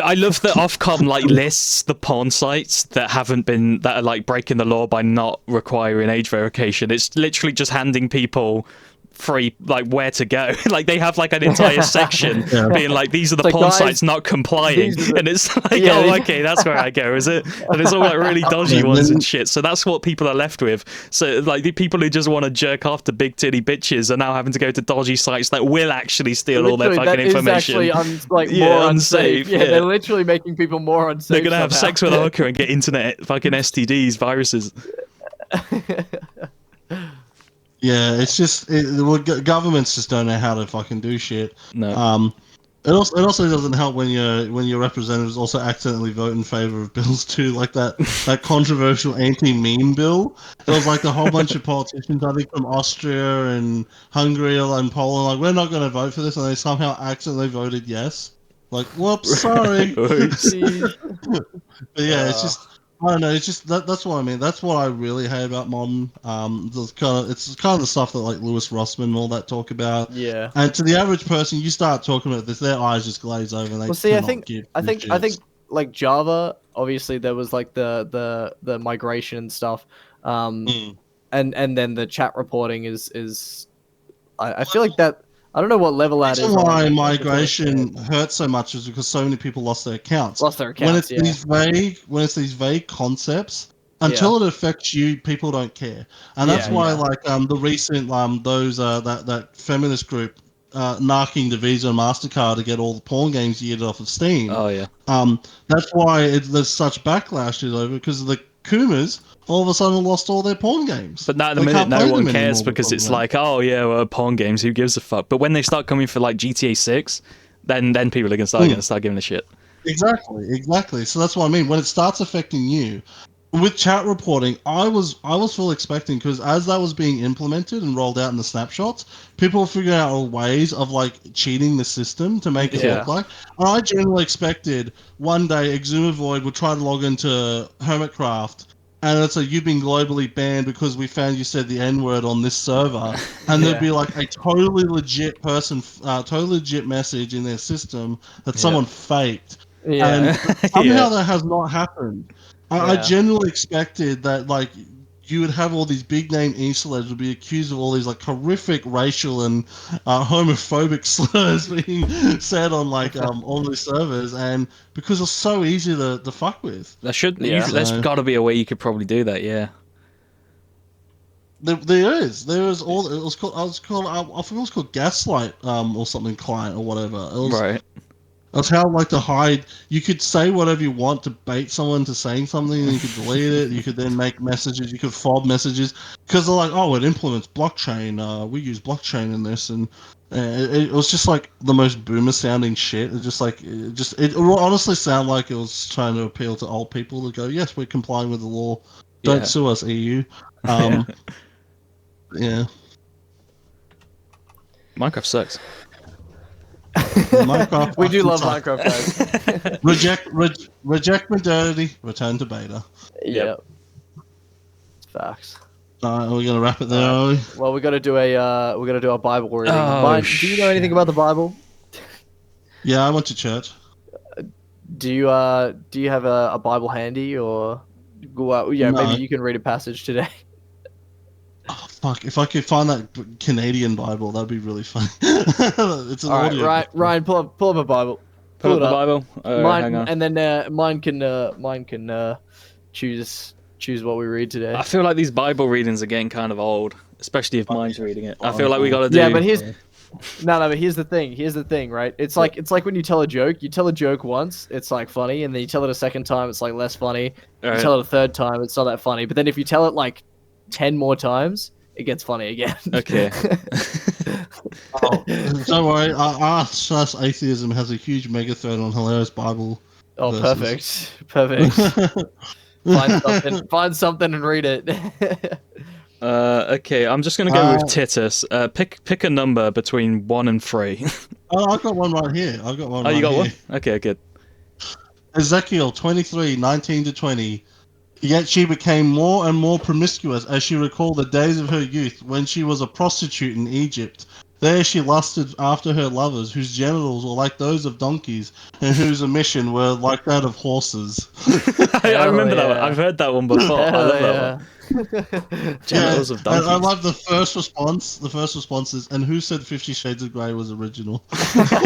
I love that Ofcom lists the porn sites that are like breaking the law by not requiring age verification. It's literally just handing people free where to go. Like they have like an entire section being like, these are the porn sites not complying, and it's like, oh okay, that's where I go, is it? And it's all like really dodgy ones and shit. So that's what people are left with. So like the people who just want to jerk off to big titty bitches are now having to go to dodgy sites that will actually steal all their fucking information.
That is actually more unsafe. Yeah, they're literally making people more unsafe.
They're gonna have sex with a hooker and get internet fucking STDs, viruses.
Yeah, it's just governments just don't know how to fucking do shit.
No.
It also doesn't help when your representatives also accidentally vote in favor of bills too, like that controversial anti-meme bill. There was like a whole bunch of politicians, I think from Austria and Hungary and Poland, like we're not going to vote for this, and they somehow accidentally voted yes. Like, whoops, sorry.
Oops.
But yeah, it's just I don't know. It's just that's what I mean. That's what I really hate about modern. It's kind of the stuff that like Lewis Rossman and all that talk about.
Yeah.
And to the average person, you start talking about this, their eyes just glaze over. And they
Well, see,
cannot give
I
two
think
shits.
like Java, obviously there was like the migration and stuff,
Mm.
and then the chat reporting is I feel like that. I don't know what level
The
that is.
reason why
on
migration hurts so much is because so many people lost their accounts.
lost their
When
accounts.
it's
Yeah.
when it's these vague concepts, until it affects you, people don't care. And that's
Yeah,
why
yeah.
like the recent those that feminist group narking the Visa and MasterCard to get all the porn games yeeted off of Steam.
Oh yeah.
That's why there's such backlash over because the Coomers all of a sudden lost all their porn games.
But now at the
They
minute,
can't
no
play
one
them
cares
anymore
because
because
it's
of that.
like, oh yeah, well, porn games. Who gives a fuck? But when they start coming for like GTA 6, then people are gonna start giving a shit.
Exactly. So that's what I mean. When it starts affecting you, with chat reporting, I was full expecting because as that was being implemented and rolled out in the snapshots, people were figuring out ways of like cheating the system to make it
Yeah.
look like. And I generally expected one day Exumavoid would try to log into Hermitcraft. And it's like you've been globally banned because we found you said the N word on this server, and there'd be like a totally legit person, totally legit message in their system that someone faked, and
Yeah.
somehow
Yeah.
that has not happened. I
Yeah.
genuinely expected that like you would have all these big name e-celebs would be accused of all these like horrific racial and homophobic slurs being said on like all these servers, and because it's so easy to fuck with.
Yeah.
There's
So-
got to be a way you could probably do that. Yeah.
There is all it was called. I think it was called Gaslight or something client or whatever. It was
Right.
That's how like to hide. You could say whatever you want to bait someone to saying something, and you could delete it. You could then make messages. You could fob messages because they're like, oh, it implements blockchain. We use blockchain in this, and it was just like the most boomer sounding shit. It honestly sounded like it was trying to appeal to old people to go, yes, we're complying with the law. Don't
Yeah.
sue us, EU. Yeah.
Minecraft sucks.
Minecraft.
We do
fucking
love
sucks.
Minecraft, guys.
Reject modernity. Return to beta.
Yeah. Facts.
Are we gonna wrap it there? Are we?
Well, we got to do a Bible reading.
Oh,
Mine, do you know anything about the Bible?
Yeah, I went to church.
Do you have a Bible handy or go out? Yeah,
No.
maybe you can read a passage today.
Oh, fuck! If I could find that Canadian Bible, that'd be really fun. It's an
All right,
audio.
Ryan, pull up a Bible.
Pull up
it
the
up.
Bible.
Mine,
Hang on.
and then mine can choose what we read today.
I feel like these Bible readings are getting kind of old, especially if mine's reading it. I feel like we gotta do.
Yeah, but but here's the thing. Here's the thing, right? It's like when you tell a joke. You tell a joke once, it's like funny, and then you tell it a second time, it's like less funny. You
Alright.
tell it a third time, it's not that funny. But then if you tell it like 10 more times, it gets funny again.
Okay.
Oh, don't worry. Us atheism has a huge mega thread on hilarious Bible.
Oh,
verses.
perfect. Find something and read it.
Okay, I'm just gonna go with Titus. Pick a number between 1 and 3.
Oh, I've got one right here. I've got one.
Oh, you got
here.
one? Okay, good.
Ezekiel 23, 19 to 20. Yet she became more and more promiscuous as she recalled the days of her youth when she was a prostitute in Egypt. There she lusted after her lovers, whose genitals were like those of donkeys, and whose emission were like that of horses.
I remember that one.
yeah.
I've heard that one before. I love that one. Genitals of donkeys.
I love the first response. The first response is, and who said 50 Shades of Grey was original?
50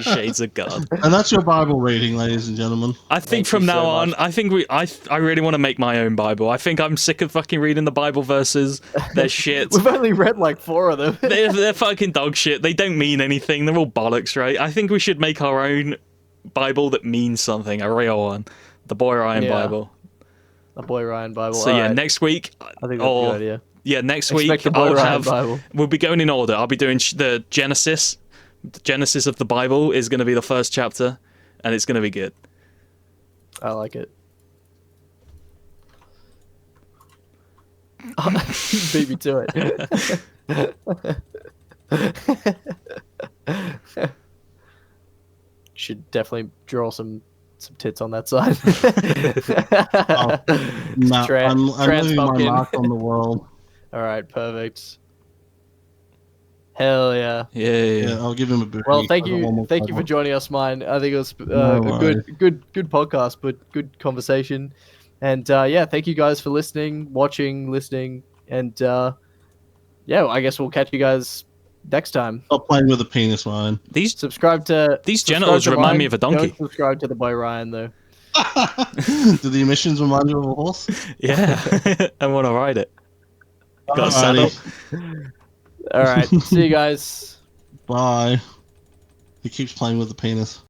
Shades of God.
And that's your Bible reading, ladies and gentlemen.
I think
Thank
from
you
now
so
on,
much.
I think I really want to make my own Bible. I think I'm sick of fucking reading the Bible verses. They're shit.
We've only read like 4 of them.
They're fucking dog shit. They don't mean anything. They're all bollocks, right? I think we should make our own Bible that means something, a real one. The Boy Ryan
Yeah.
Bible.
The Boy Ryan Bible.
So yeah,
alright.
next week,
I think that's a
or
good idea.
yeah, next
Expect
week
the Boy
I'll
Ryan
have.
Bible.
We'll be going in order. I'll be doing the Genesis, The Genesis of the Bible is going to be the first chapter, and it's going to be good.
I like it. Beat me to it. Should definitely draw some tits on that side.
No, I'm
trans
leaving my
pumpkin.
mark on the world.
All right, perfect. Hell yeah.
Yeah, I'll give him a booty.
Well, thank
I got one
you
more
for
title.
joining us, Myne. I think it was
No
a
worries.
good podcast, but good conversation. And yeah, thank you guys for listening, watching, listening, and yeah, I guess we'll catch you guys next time.
Stop playing with the penis, Ryan.
These
Subscribe to
genitals
to
remind
Myne.
me of a donkey.
Don't subscribe to the boy Ryan though.
Do the emissions remind you of a horse?
Yeah, I want to ride it. Got a saddle.
Alrighty.
All right, see you guys.
Bye. He keeps playing with the penis.